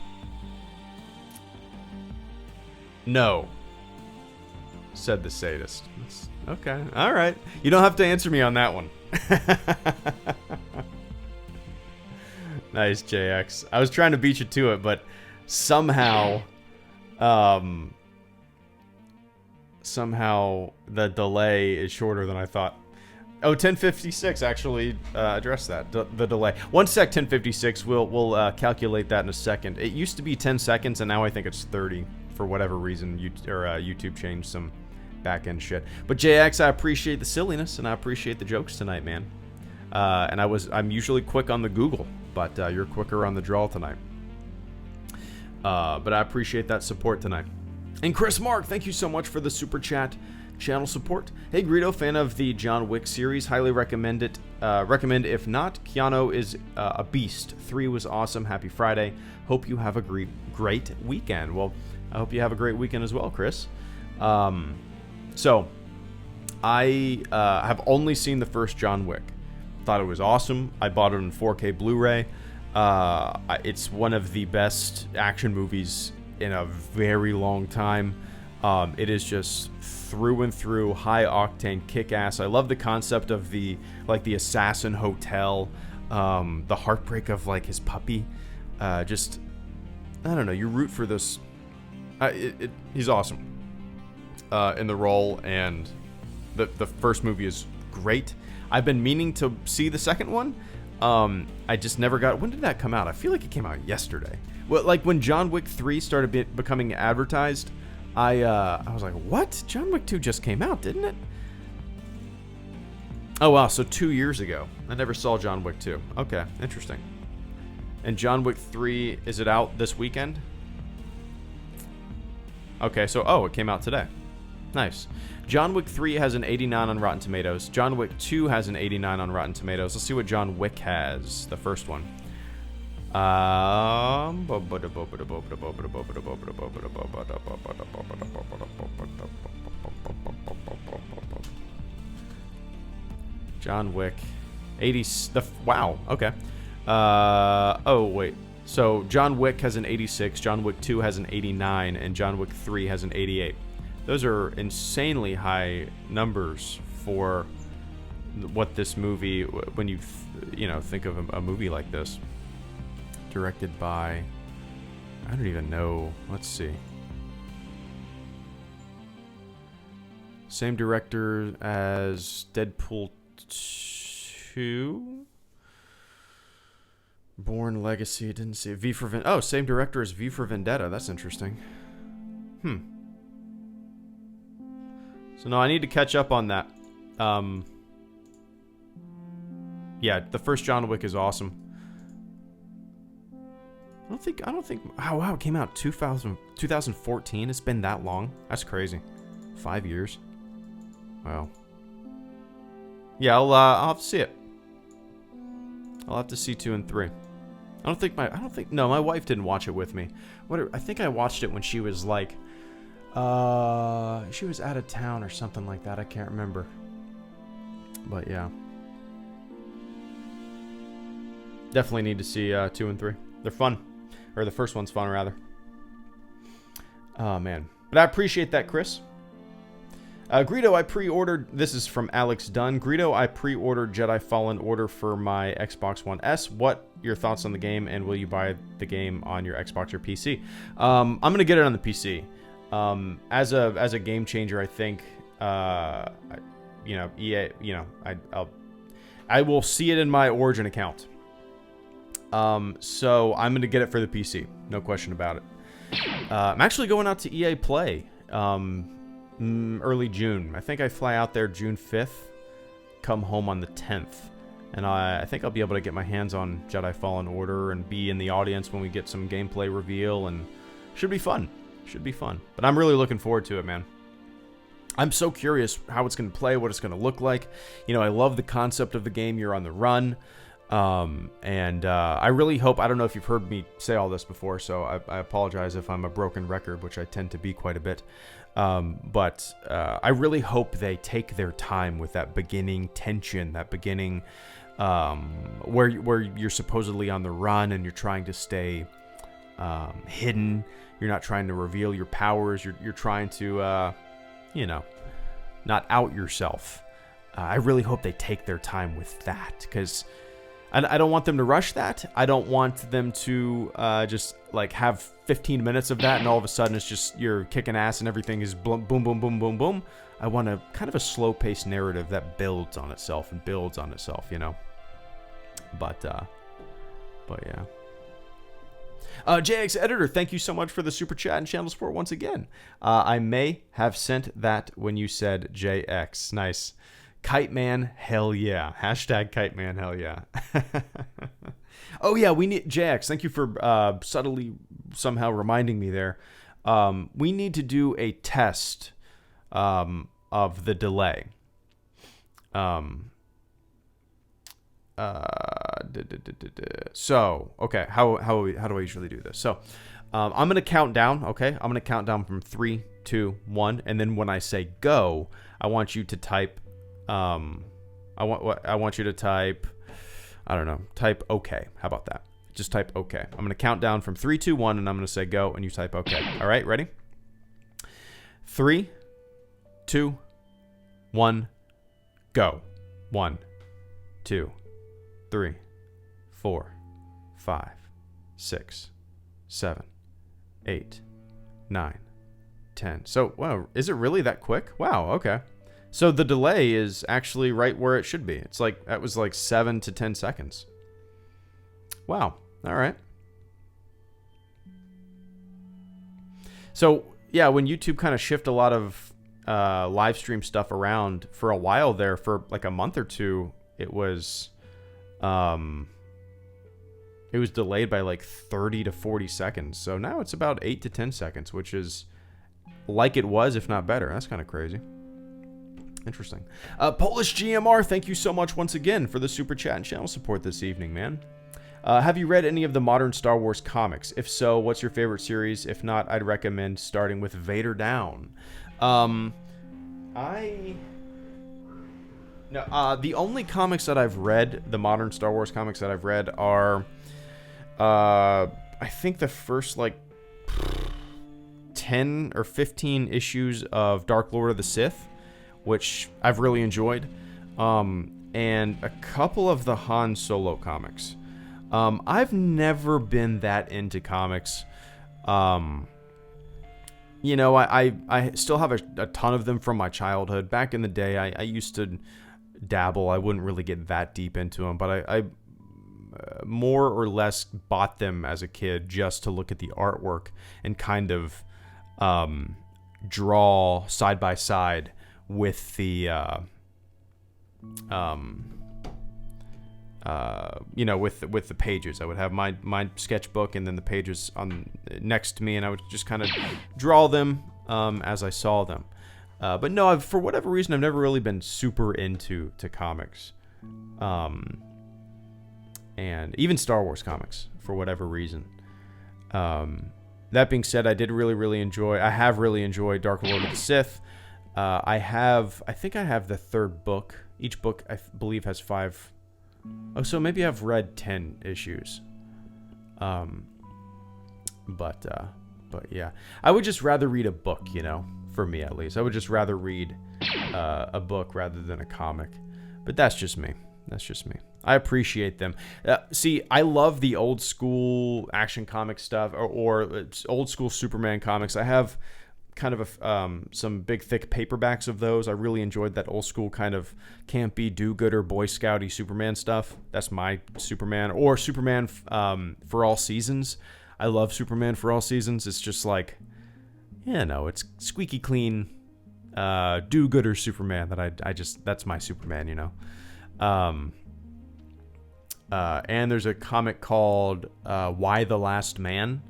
No, said the sadist. Okay, all right. You don't have to answer me on that one. Nice, JX. I was trying to beat you to it, but somehow the delay is shorter than I thought. Oh, 1056 actually addressed that, the delay. One sec, 1056. We'll calculate that in a second. It used to be 10 seconds, and now I think it's 30 for whatever reason. YouTube changed some back-end shit. But JX, I appreciate the silliness, and I appreciate the jokes tonight, man. And I'm usually quick on the Google, but you're quicker on the draw tonight. But I appreciate that support tonight. And Chris Mark, thank you so much for the super chat channel support. Hey Greedo, fan of the John Wick series, highly recommend it. Recommend if not. Keanu is a beast. 3 was awesome. Happy Friday. Hope you have a great weekend. Well, I hope you have a great weekend as well, Chris. So I have only seen the first John Wick. Thought it was awesome. I bought it in 4K Blu-ray. It's one of the best action movies in a very long time. It is just through and through high octane kick-ass. I love the concept of the assassin hotel, the heartbreak of like his puppy. Just, I don't know, you root for this. He's awesome in the role, and the first movie is great. I've been meaning to see the second one. I just never got. When did that come out? I feel like it came out yesterday. Well, like when John Wick 3 started becoming advertised, I was like, what? John Wick 2 just came out, didn't it? Oh wow, so 2 years ago. I never saw John Wick 2. Okay, interesting. And John Wick 3, is it out this weekend? Okay, so it came out today. Nice. John Wick 3 has an 89 on Rotten Tomatoes. John Wick 2 has an 89 on Rotten Tomatoes. Let's see what John Wick has, the first one. John Wick 80. Wow, okay. Oh, wait. So John Wick has an 86, John Wick 2 has an 89, and John Wick 3 has an 88. Those are insanely high numbers for what this movie, when you think of a movie like this. Directed by, I don't even know. Let's see. Same director as Deadpool 2. Born Legacy, didn't see it. V for Vendetta. Oh, same director as V for Vendetta. That's interesting. So no, I need to catch up on that. Yeah, the first John Wick is awesome. I don't think. Oh wow, it came out 2014. It's been that long. That's crazy. 5 years. Wow. Yeah, I'll have to see it. I'll have to see 2 and 3. No, my wife didn't watch it with me. I think I watched it when she was like, she was out of town or something like that. I can't remember. But yeah. Definitely need to see 2 and 3. They're fun. Or the first one's fun, rather. Oh, man. But I appreciate that, Chris. Greedo, I pre-ordered... This is from Alex Dunn. Greedo, I pre-ordered Jedi Fallen Order for my Xbox One S. What your thoughts on the game, and will you buy the game on your Xbox or PC? I'm going to get it on the PC. As a game changer, I think... EA... I will see it in my Origin account. So I'm going to get it for the PC. No question about it. I'm actually going out to EA Play early June. I think I fly out there June 5th, come home on the 10th. And I think I'll be able to get my hands on Jedi Fallen Order and be in the audience when we get some gameplay reveal. And should be fun. Should be fun. But I'm really looking forward to it, man. I'm so curious how it's going to play, what it's going to look like. I love the concept of the game. You're on the run. I really hope, I don't know if you've heard me say all this before, so I apologize if I'm a broken record, which I tend to be quite a bit. But I really hope they take their time with that beginning tension, that beginning, where you're supposedly on the run and you're trying to stay, hidden. You're not trying to reveal your powers. You're trying to, not out yourself. I really hope they take their time with that, because I don't want them to rush that. I don't want them to just like have 15 minutes of that and all of a sudden it's just you're kicking ass and everything is boom, boom, boom, boom, boom. I want a kind of a slow-paced narrative that builds on itself and builds on itself, But yeah. JX Editor, thank you so much for the super chat and channel support once again. I may have sent that when you said JX. Nice. Kite Man, hell yeah. Hashtag Kite Man, hell yeah. Oh yeah, we need JX. Thank you for subtly somehow reminding me there. We need to do a test of the delay. So okay, how do I usually do this? So I'm gonna count down. Okay, I'm gonna count down from 3, 2, 1, and then when I say go, I want you to type. I want you to type. I don't know. Type okay. How about that? Just type okay. I'm gonna count down from 3, 2, 1, and I'm gonna say go, and you type okay. All right, ready? 3, 2, 1, go. 1, 2, 3, 4, 5, 6, 7, 8, 9, 10. So, wow, is it really that quick? Wow, okay. So the delay is actually right where it should be. It's like, that was like 7 to 10 seconds. Wow. All right. So, yeah, when YouTube kind of shift a lot of live stream stuff around for a while there, for like a month or two, it was delayed by like 30 to 40 seconds. So now it's about 8 to 10 seconds, which is like it was, if not better. That's kind of crazy. Interesting. Polish GMR, thank you so much once again for the super chat and channel support this evening, man. Have you read any of the modern Star Wars comics? If so, what's your favorite series? If not, I'd recommend starting with Vader Down. The only comics that I've read, the modern Star Wars comics that I've read are, I think the first, like, 10 or 15 issues of Dark Lord of the Sith, which I've really enjoyed, and a couple of the Han Solo comics. I've never been that into comics. You know, I still have a ton of them from my childhood. Back in the day, I used to dabble. I wouldn't really get that deep into them, but I more or less bought them as a kid just to look at the artwork and kind of draw side by side with the with the pages. I would have my sketchbook and then the pages on next to me, and I would just kind of draw them as I saw them. But no, for whatever reason, I've never really been super into comics, and even Star Wars comics for whatever reason. That being said, I have really enjoyed Dark Lord of the Sith. I think I have the third book. Each book, I believe, has 5. Oh, so maybe I've read 10 issues. But yeah, I would just rather read a book, you know, for me at least. I would just rather read a book rather than a comic. But that's just me. I appreciate them. See, I love the old school Action comic stuff or old school Superman comics. I have kind of some big thick paperbacks of those. I really enjoyed that old school kind of campy do-gooder Boy Scouty Superman stuff. That's my Superman. Or Superman for All Seasons. I love Superman for All Seasons. It's just like, it's squeaky clean do-gooder Superman that that's my Superman, you know. And there's a comic called Why the Last Man,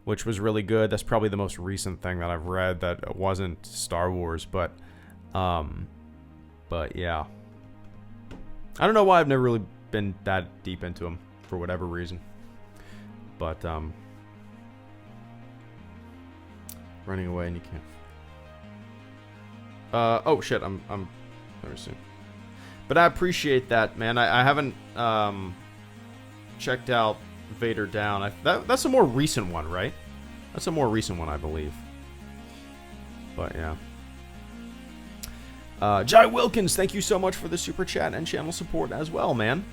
which was really good. That's probably the most recent thing that I've read that wasn't Star Wars, but yeah. I don't know why I've never really been that deep into them for whatever reason. But running away and you can't. Oh shit, I'm let me see. But I appreciate that, man. I haven't checked out Vader Down. That's a more recent one, right? That's a more recent one, I believe. But yeah. Jai Wilkins, thank you so much for the super chat and channel support as well, man.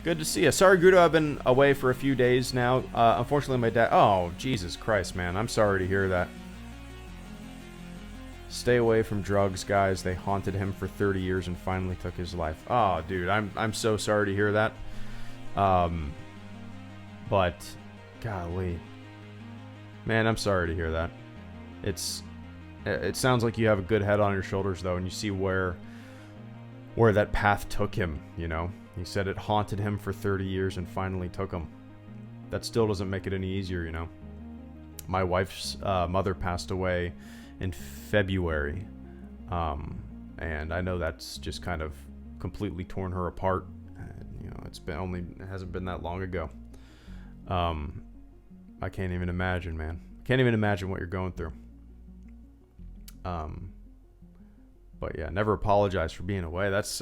Good to see you. Sorry, Guido, I've been away for a few days now. Unfortunately, my dad... Oh, Jesus Christ, man. I'm sorry to hear that. Stay away from drugs, guys. They haunted him for 30 years and finally took his life. Oh, dude, I'm so sorry to hear that. But, golly. Man, I'm sorry to hear that. It sounds like you have a good head on your shoulders, though, and you see where that path took him, you know? He said it haunted him for 30 years and finally took him. That still doesn't make it any easier, you know? My wife's mother passed away in February, and I know that's just kind of completely torn her apart. You know, it hasn't been that long ago. I can't even imagine, man. Can't even imagine what you're going through. But yeah, never apologize for being away. That's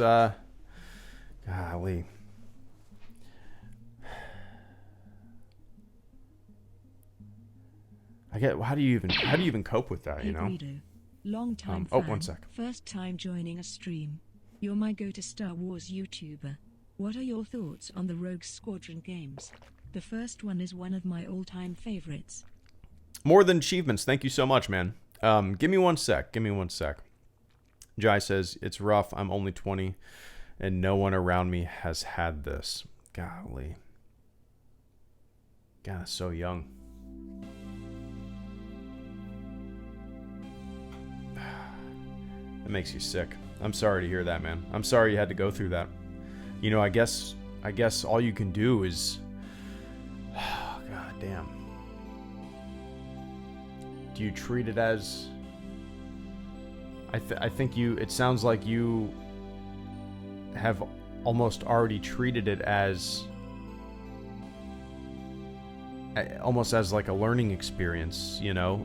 golly. How do you even cope with that, you know? Guido, long time oh, fan, 1 sec. First time joining a stream. You're my go-to Star Wars YouTuber. What are your thoughts on the Rogue Squadron games? The first one is one of my all-time favorites. More than achievements. Thank you so much, man. Give me 1 sec. Jai says, it's rough. I'm only 20 and no one around me has had this. Golly. God, so young. It makes you sick. I'm sorry to hear that, man. I'm sorry you had to go through that. You know, I guess all you can do is... God damn. Do you treat it as I think it sounds like you have almost already treated it as almost as like a learning experience, you know?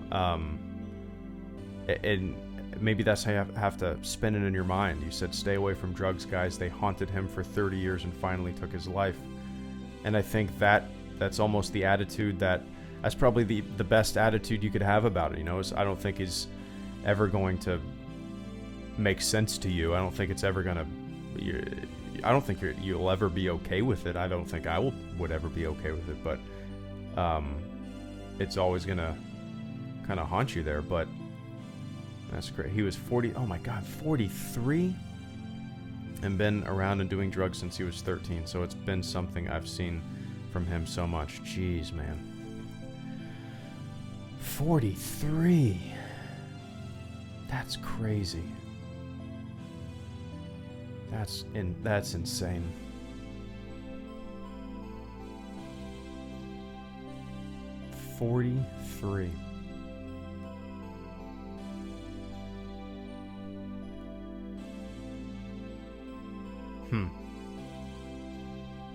And maybe that's how you have to spin it in your mind. You said, stay away from drugs, guys. They haunted him for 30 years and finally took his life. And I think that's almost the attitude that's probably the best attitude you could have about it, you know? I don't think is ever going to make sense to you. I don't think it's ever gonna. I don't think you'll ever be okay with it. I don't think I would ever be okay with it. But it's always gonna kind of haunt you there. But that's great. He was 40. Oh my God, 43, and been around and doing drugs since he was 13. So it's been something I've seen from him so much. Jeez, man. 43. That's crazy. That's insane. $43.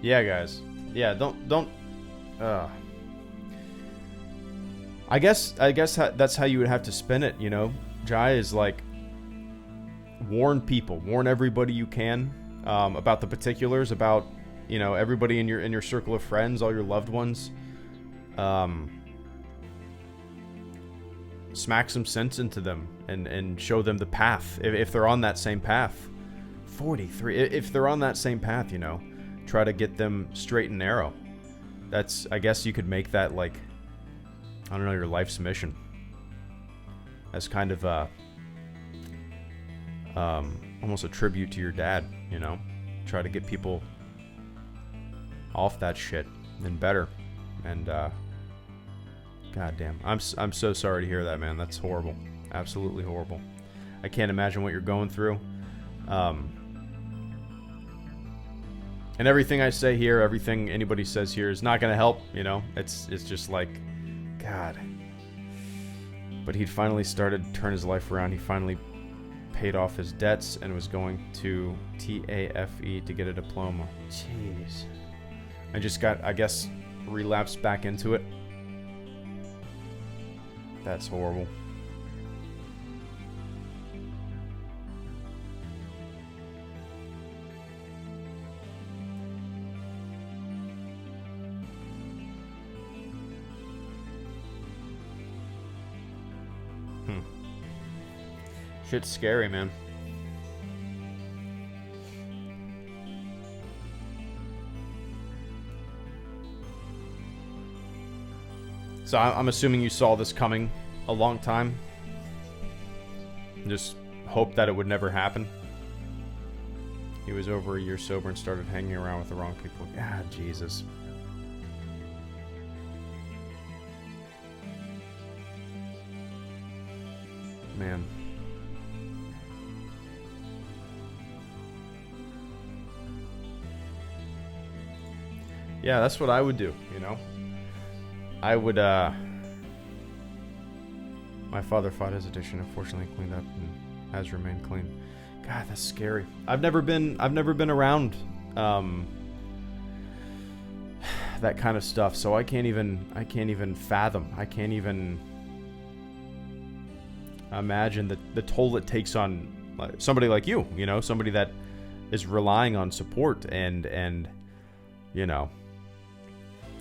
Yeah, guys. Yeah, don't. I guess that's how you would have to spin it, you know. Jai is like, warn everybody you can about the particulars, about, you know, everybody in your circle of friends, all your loved ones. Smack some sense into them and show them the path if they're on that same path. 43. If they're on that same path, you know, try to get them straight and narrow. I guess you could make that like, I don't know, your life's mission. As kind of almost a tribute to your dad, you know. Try to get people off that shit and better. And goddamn, I'm so sorry to hear that, man. That's horrible, absolutely horrible. I can't imagine what you're going through. And everything I say here, everything anybody says here is not gonna help, you know. It's just like, God. But he'd finally started to turn his life around. He finally paid off his debts and was going to TAFE to get a diploma. Jeez. I just got, I guess, relapsed back into it. That's horrible. Shit's scary, man. So I'm assuming you saw this coming a long time. Just hope that it would never happen. He was over a year sober and started hanging around with the wrong people. Ah, Jesus. Man. Yeah, that's what I would do, you know? I would, my father fought his addiction, unfortunately cleaned up and has remained clean. God, that's scary. I've never been around, that kind of stuff, so I can't even fathom. I can't even imagine the toll it takes on somebody like you know, somebody that is relying on support and, you know,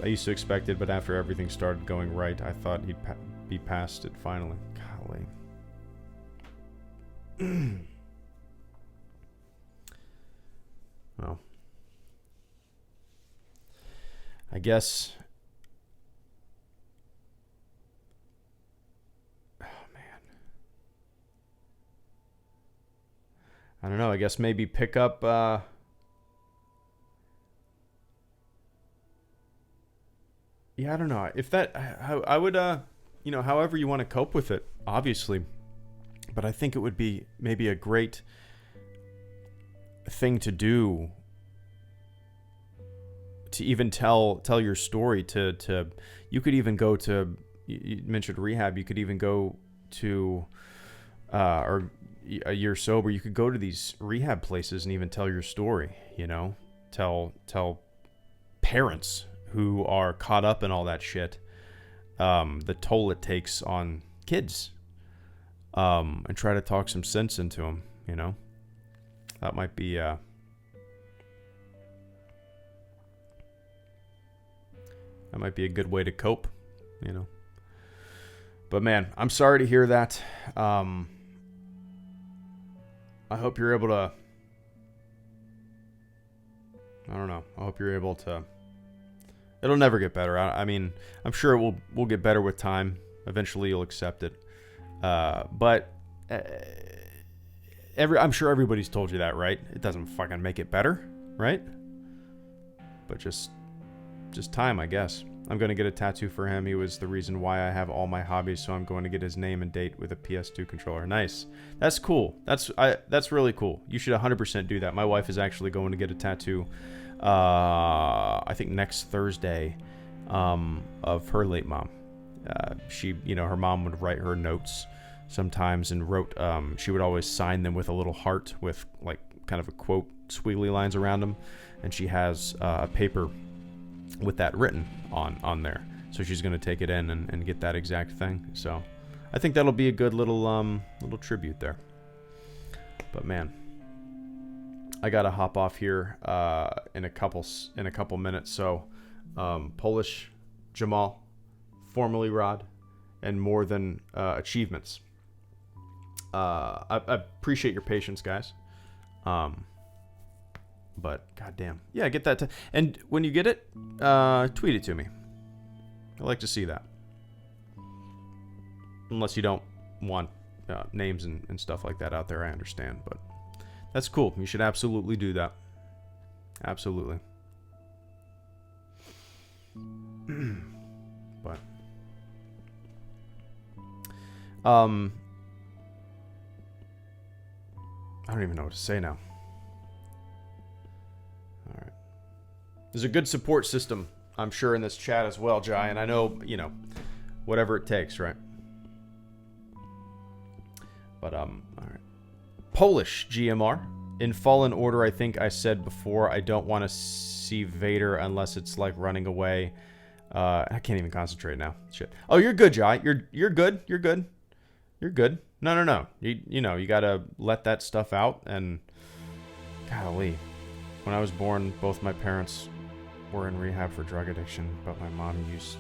I used to expect it, but after everything started going right, I thought he'd be past it finally. Golly. Well, I guess. Oh, man. I don't know. I guess maybe pick up. Yeah, I don't know. If that, I would, you know, however you want to cope with it, obviously. But I think it would be maybe a great thing to do to even tell your story. To you could even go to, you mentioned rehab. You could even go to, or a year sober, you could go to these rehab places and even tell your story, you know, tell parents who are caught up in all that shit, the toll it takes on kids, and try to talk some sense into them, you know. That might be that might be a good way to cope, you know. But man, I'm sorry to hear that. I hope you're able to, I don't know. I hope you're able to, it'll never get better. I mean, I'm sure it will get better with time. Eventually you'll accept it. But I'm sure everybody's told you that, right? It doesn't fucking make it better, right? But just time, I guess. I'm going to get a tattoo for him. He was the reason why I have all my hobbies, so I'm going to get his name and date with a PS2 controller. Nice. That's cool. That's really cool. You should 100% do that. My wife is actually going to get a tattoo, I think next Thursday, of her late mom. She, you know, her mom would write her notes sometimes and wrote, she would always sign them with a little heart with like kind of a quote, squiggly lines around them. And she has a paper with that written on there, so she's going to take it in and get that exact thing. So I think that'll be a good little tribute there. But man, I gotta hop off here in a couple minutes. So Polish Jamal, formerly Rod, and More Than Achievements. I appreciate your patience, guys. But goddamn, yeah, get that. And when you get it, tweet it to me. I'd like to see that. Unless you don't want names and stuff like that out there, I understand. But that's cool. You should absolutely do that. Absolutely. But I don't even know what to say now. All right. There's a good support system, I'm sure, in this chat as well, Jai, and I know, you know, whatever it takes, right? But all right. Polish GMR. In Fallen Order, I think I said before, I don't want to see Vader unless it's like running away. I can't even concentrate now. Shit. Oh, you're good, Jai. You're good. You're good. You're good. No. You know, you gotta let that stuff out. And golly, when I was born, both my parents were in rehab for drug addiction, but my mom used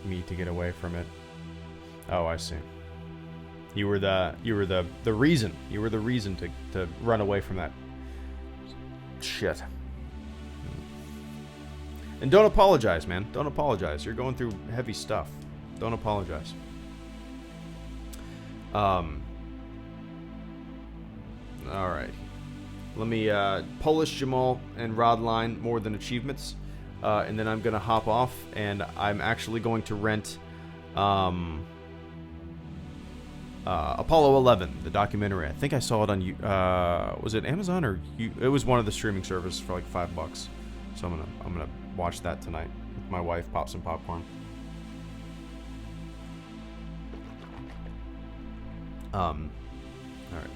me to get away from it. Oh, I see. You were the reason. You were the reason to run away from that shit. And don't apologize, man. Don't apologize. You're going through heavy stuff. Don't apologize. All right. Let me Polish Jamal and Rodline, More Than Achievements, and then I'm gonna hop off, and I'm actually going to rent Apollo 11, the documentary. I think I saw it on was it Amazon or it was one of the streaming services for like $5. So I'm gonna watch that tonight with my wife. Pop some popcorn. All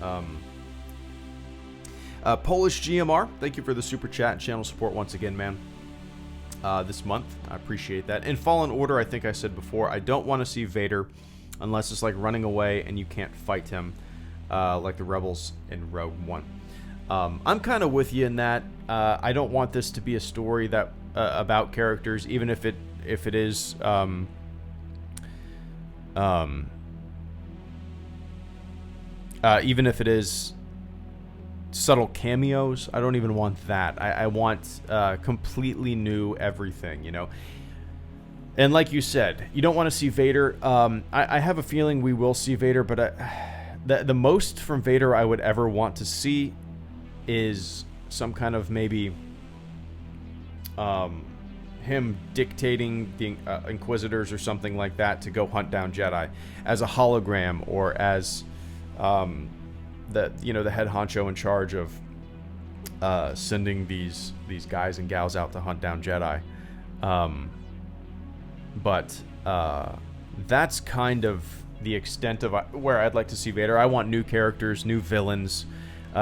right. Polish GMR, thank you for the super chat and channel support once again, man. This month, I appreciate that. In Fallen Order, I think I said before, I don't want to see Vader unless it's like running away and you can't fight him, like the rebels in Rogue One. I'm kind of with you in that. I don't want this to be a story that about characters, even if it is even if it is subtle cameos. I don't even want that. I want completely new everything, you know. And like you said, you don't want to see Vader. I have a feeling we will see Vader, but the most from Vader I would ever want to see is some kind of maybe him dictating the Inquisitors or something like that to go hunt down Jedi as a hologram, or as the head honcho in charge of sending these guys and gals out to hunt down Jedi. But that's kind of the extent of where I'd like to see Vader. I want new characters, new villains,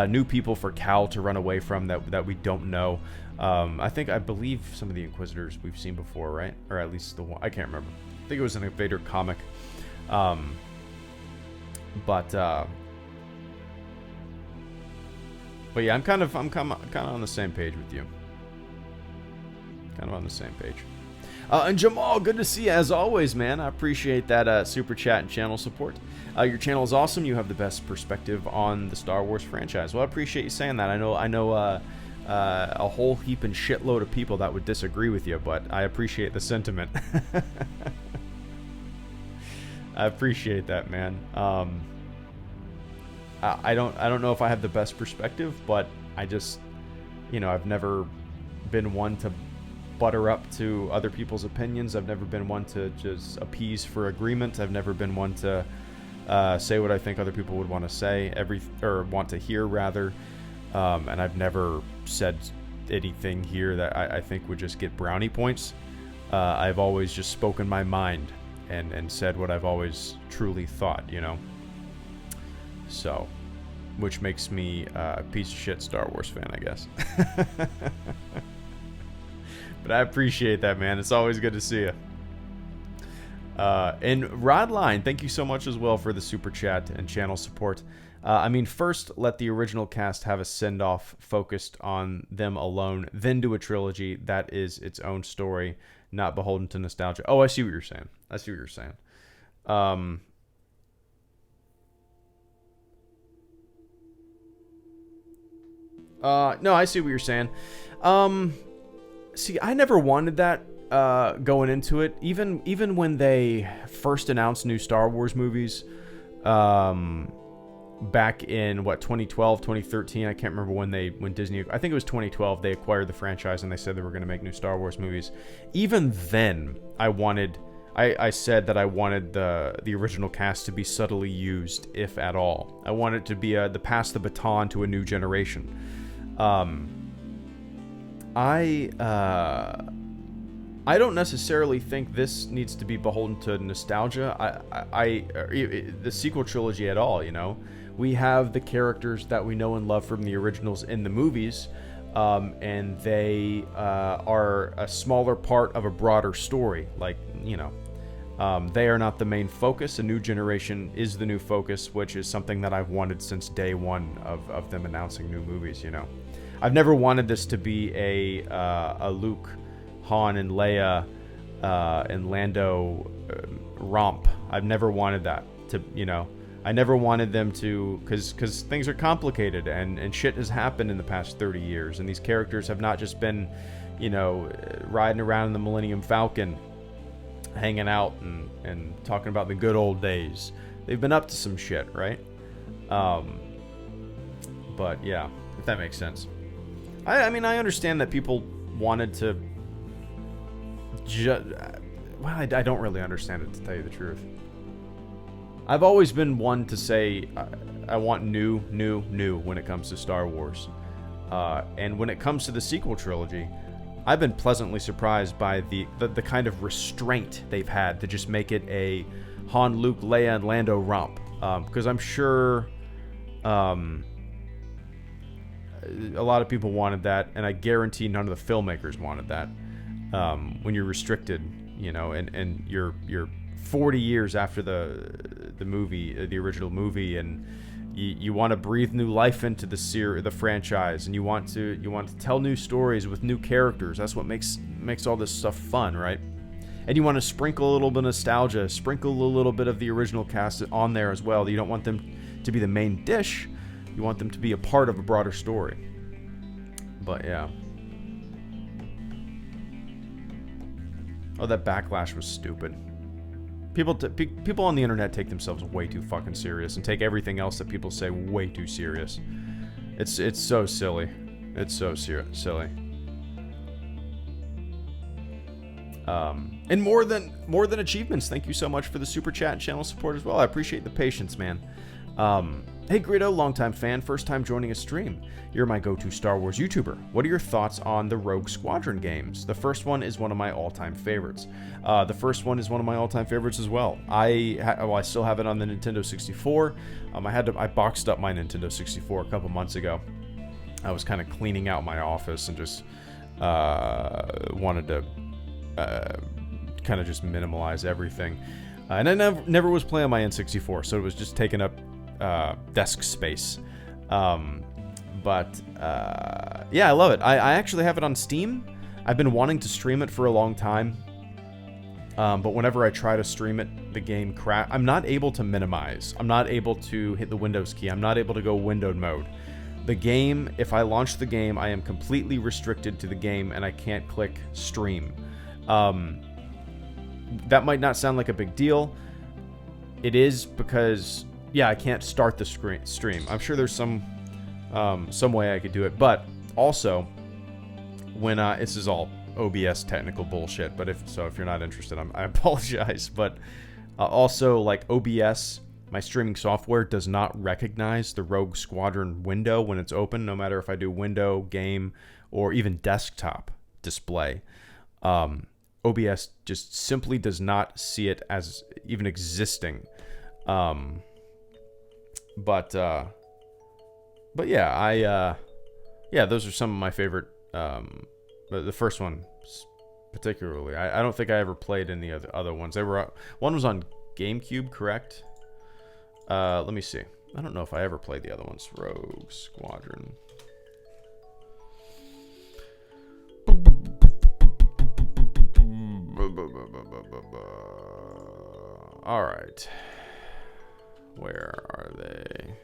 new people for Cal to run away from that we don't know. I believe some of the Inquisitors we've seen before, right? Or at least the one, I can't remember. I think it was in a Vader comic. But yeah, I'm kind of on the same page with you. Kind of on the same page. And Jamal, good to see you as always, man. I appreciate that super chat and channel support. Your channel is awesome. You have the best perspective on the Star Wars franchise. Well, I appreciate you saying that. I know a whole heap and shitload of people that would disagree with you, but I appreciate the sentiment. I appreciate that, man. I don't know if I have the best perspective, but I just, I've never been one to butter up to other people's opinions. I've never been one to just appease for agreement. I've never been one to say what I think other people would want to say, or want to hear rather. And I've never said anything here that I think would just get brownie points. I've always just spoken my mind and said what I've always truly thought, So, which makes me a piece of shit Star Wars fan, I guess. But I appreciate that, man. It's always good to see you. And Rodline, thank you so much as well for the super chat and channel support. First, let the original cast have a send-off focused on them alone, then do a trilogy that is its own story, not beholden to nostalgia. Oh, I see what you're saying. No, I see what you're saying. See, I never wanted that going into it. Even when they first announced new Star Wars movies, back in 2012, 2013, I can't remember when Disney, I think it was 2012, they acquired the franchise and they said they were going to make new Star Wars movies. Even then, I said that I wanted the original cast to be subtly used, if at all. I wanted it to be the pass the baton to a new generation. I don't necessarily think this needs to be beholden to nostalgia. The sequel trilogy at all, We have the characters that we know and love from the originals in the movies, and they are a smaller part of a broader story. They are not the main focus. A new generation is the new focus, which is something that I've wanted since day one of them announcing new movies, I've never wanted this to be a Luke, Han, and Leia and Lando romp. I've never wanted that to, I never wanted them to, because things are complicated and shit has happened in the past 30 years. And these characters have not just been, riding around in the Millennium Falcon, hanging out and talking about the good old days. They've been up to some shit, right? But yeah, if that makes sense. I understand that people wanted to I don't really understand it, to tell you the truth. I've always been one to say I want new when it comes to Star Wars. And when it comes to the sequel trilogy, I've been pleasantly surprised by the kind of restraint they've had to just make it a Han, Luke, Leia, and Lando romp. Because I'm sure a lot of people wanted that, and I guarantee none of the filmmakers wanted that. When you're restricted, and you're 40 years after the movie, the original movie, and you want to breathe new life into the franchise, and you want to tell new stories with new characters. That's what makes all this stuff fun, right? And you want to sprinkle a little bit of nostalgia, sprinkle a little bit of the original cast on there as well. You don't want them to be the main dish. You want them to be a part of a broader story. But yeah. Oh, that backlash was stupid. People on the internet take themselves way too fucking serious and take everything else that people say way too serious. It's so silly. It's so silly. And more than achievements, thank you so much for the super chat and channel support as well. I appreciate the patience, man. Hey Greedo, longtime fan, first time joining a stream. You're my go-to Star Wars YouTuber. What are your thoughts on the Rogue Squadron games? The first one is one of my all-time favorites. The first one is one of my all-time favorites as well. I still have it on the Nintendo 64. I boxed up my Nintendo 64 a couple months ago. I was kind of cleaning out my office and just wanted to kind of just minimalize everything. And I never was playing my N64, so it was just taking up desk space. Yeah, I love it. I actually have it on Steam. I've been wanting to stream it for a long time. But whenever I try to stream it, the game I'm not able to minimize. I'm not able to hit the Windows key. I'm not able to go windowed mode. The game, if I launch the game, I am completely restricted to the game and I can't click stream. That might not sound like a big deal. It is because, yeah, I can't start the stream. I'm sure there's some way I could do it. But also, when this is all OBS technical bullshit, but if you're not interested, I apologize. But also, like, OBS, my streaming software does not recognize the Rogue Squadron window when it's open, no matter if I do window, game, or even desktop display. OBS just simply does not see it as even existing. But yeah, those are some of my favorite. The first one particularly. I don't think I ever played any of the other ones. One was on GameCube, correct? Let me see. I don't know if I ever played the other ones. Rogue Squadron. All right. Where are they?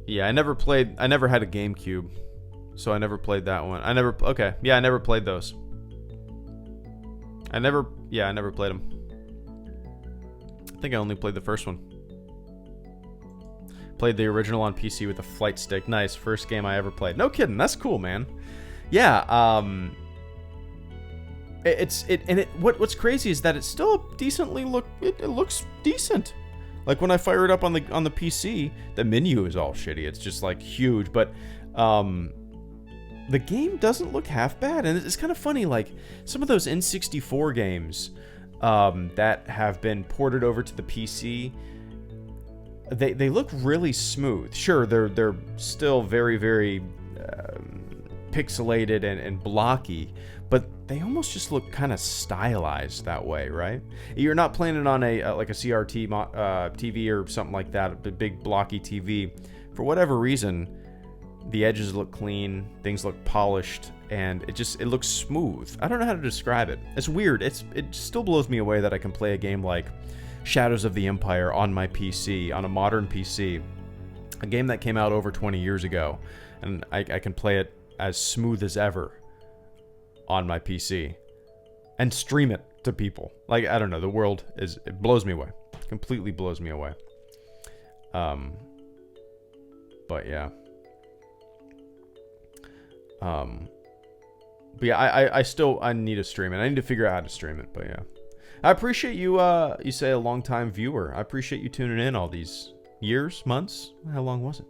Yeah, I never had a GameCube, so I never played that one. I never played those. I never played them. I think I only played the first one. Played the original on PC with a flight stick. Nice, first game I ever played. No kidding, that's cool, man. Yeah, what's crazy is that it still decently it looks decent. Like when I fire it up on the PC, the menu is all shitty. It's just like huge, but the game doesn't look half bad, and it's kind of funny. Like some of those N64 games that have been ported over to the PC. They look really smooth. Sure, they're still very, very pixelated and blocky, but they almost just look kind of stylized that way, right? You're not playing it on like a CRT TV or something like that, a big blocky TV. For whatever reason, the edges look clean, things look polished, and it looks smooth. I don't know how to describe it. It's weird. It still blows me away that I can play a game like Shadows of the Empire on my PC, on a modern PC, a game that came out over 20 years ago, and I can play it as smooth as ever on my PC and stream it to people. Like, I don't know, the world it blows me away. Completely blows me away. But yeah. But yeah, I need to stream it. I need to figure out how to stream it, but yeah. I appreciate you, you say a long-time viewer. I appreciate you tuning in all these years, months. How long was it?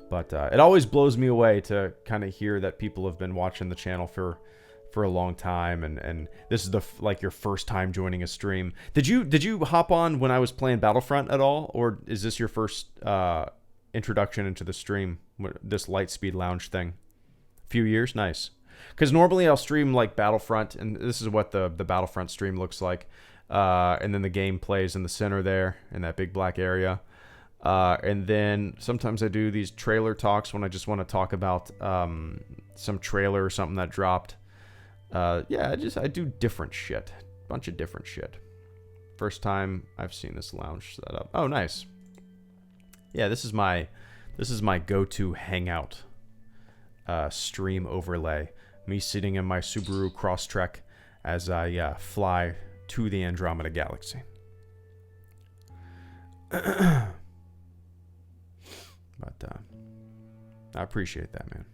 But it always blows me away to kind of hear that people have been watching the channel for a long time, and this is like your first time joining a stream. Did you hop on when I was playing Battlefront at all, or is this your first introduction into the stream, this Lightspeed Lounge thing? A few years? Nice. Because normally I'll stream like Battlefront, and this is what the Battlefront stream looks like. And then the game plays in the center there, in that big black area. And then sometimes I do these trailer talks when I just want to talk about some trailer or something that dropped. Yeah, I do different shit. Bunch of different shit. First time I've seen this lounge set up. Oh, nice. Yeah, this is my go-to hangout stream overlay. Me sitting in my Subaru Crosstrek as I fly to the Andromeda Galaxy. But I appreciate that, man.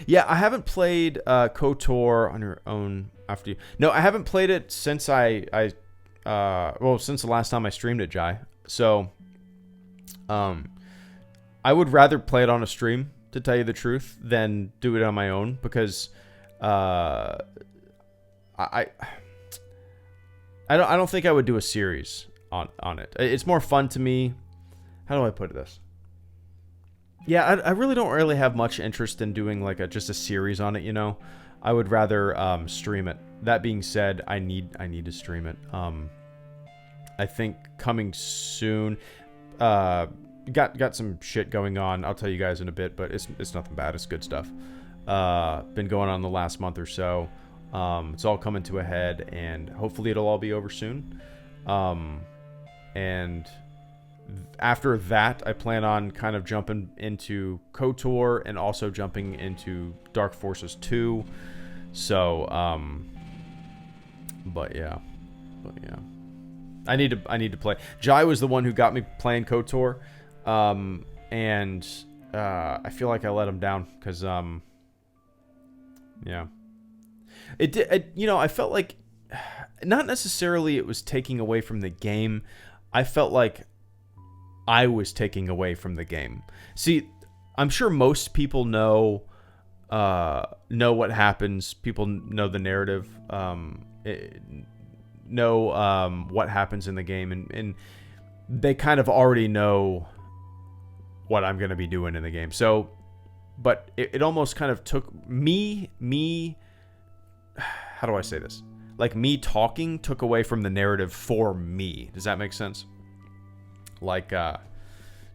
Yeah, I haven't played KOTOR on your own after you. No, I haven't played it since since the last time I streamed it, Jai. So, I would rather play it on a stream, to tell you the truth, than do it on my own, because I don't think I would do a series on it. It's more fun to me. How do I put this? Yeah, I really don't really have much interest in doing like just a series on it, you know. I would rather stream it. That being said, I need to stream it. I think coming soon. Got some shit going on. I'll tell you guys in a bit, but it's nothing bad. It's good stuff. Been going on the last month or so. It's all coming to a head, and hopefully it'll all be over soon. And after that, I plan on kind of jumping into KOTOR and also jumping into Dark Forces 2. So, but yeah. I need to play. Jai was the one who got me playing KOTOR, and I feel like I let him down because, yeah. I felt like not necessarily it was taking away from the game. I felt like I was taking away from the game. See, I'm sure most people know what happens. People know the narrative, know what happens in the game, and they kind of already know what I'm going to be doing in the game. So, but it almost kind of took me. How do I say this? Like, me talking took away from the narrative for me. Does that make sense? Like,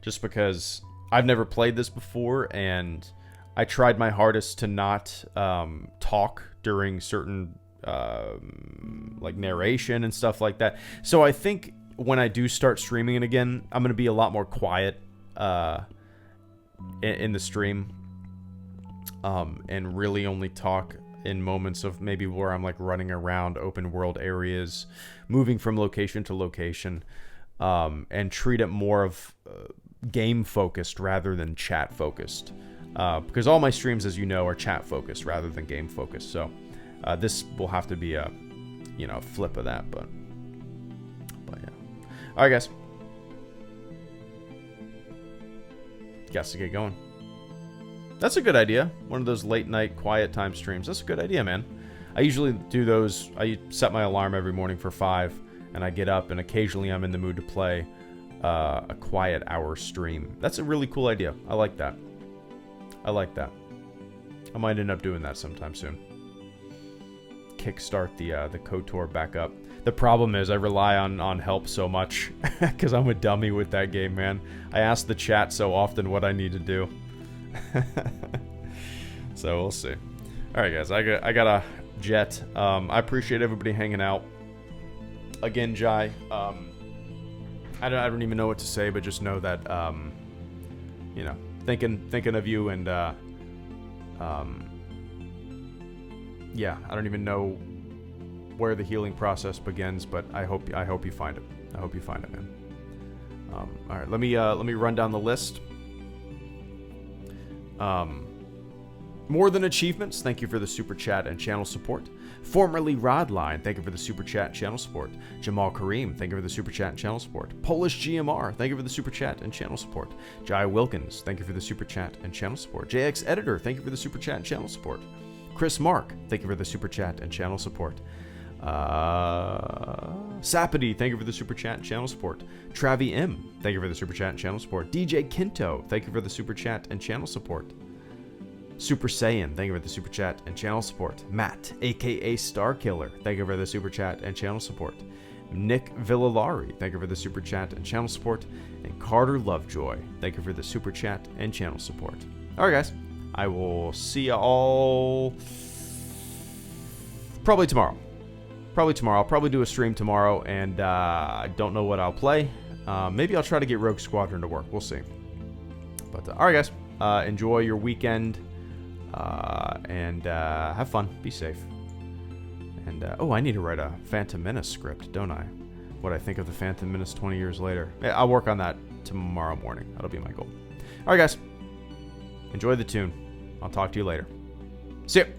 just because I've never played this before, and I tried my hardest to not talk during certain like narration and stuff like that. So I think when I do start streaming it again, I'm going to be a lot more quiet in the stream, and really only talk in moments of maybe where I'm like running around open world areas, moving from location to location, and treat it more of game focused rather than chat focused, because all my streams, as you know, are chat focused rather than game focused. So this will have to be a flip of that, but yeah. All right, guys, got to get going. That's a good idea. One of those late night quiet time streams. That's a good idea, man. I usually do those. I set my alarm every morning for 5, and I get up, and occasionally I'm in the mood to play a quiet hour stream. That's a really cool idea. I like that. I might end up doing that sometime soon. Kickstart the KOTOR back up. The problem is I rely on help so much because I'm a dummy with that game, man. I ask the chat so often what I need to do. So we'll see. All right, guys, I got a jet. I appreciate everybody hanging out. Again, Jai, I don't even know what to say, but just know that thinking of you, and yeah, I don't even know where the healing process begins, but I hope you find it. I hope you find it, man. All right, let me run down the list. More Than Achievements, thank you for the super chat and channel support. Formerly Rodline, thank you for the super chat and channel support. Jamal Kareem, thank you for the super chat and channel support. Polish GMR, thank you for the super chat and channel support. Jai Wilkins, thank you for the super chat and channel support. JX Editor, thank you for the super chat and channel support. Chris Mark, thank you for the super chat and channel support. Sapity, thank you for the super chat and channel support. Travi M, thank you for the super chat and channel support. DJ Kinto, thank you for the super chat and channel support. Super Saiyan, thank you for the super chat and channel support. Matt, aka Star Killer, thank you for the super chat and channel support. Nick Villolari, thank you for the super chat and channel support. And Carter Lovejoy, thank you for the super chat and channel support. Alright, guys, I will see you all probably tomorrow. I'll probably do a stream tomorrow, and I don't know what I'll play. Maybe I'll try to get Rogue Squadron to work. We'll see. But alright, guys, enjoy your weekend. And have fun. Be safe. And I need to write a Phantom Menace script, don't I? What I think of the Phantom Menace 20 years later. I'll work on that tomorrow morning. That'll be my goal. Alright, guys. Enjoy the tune. I'll talk to you later. See ya.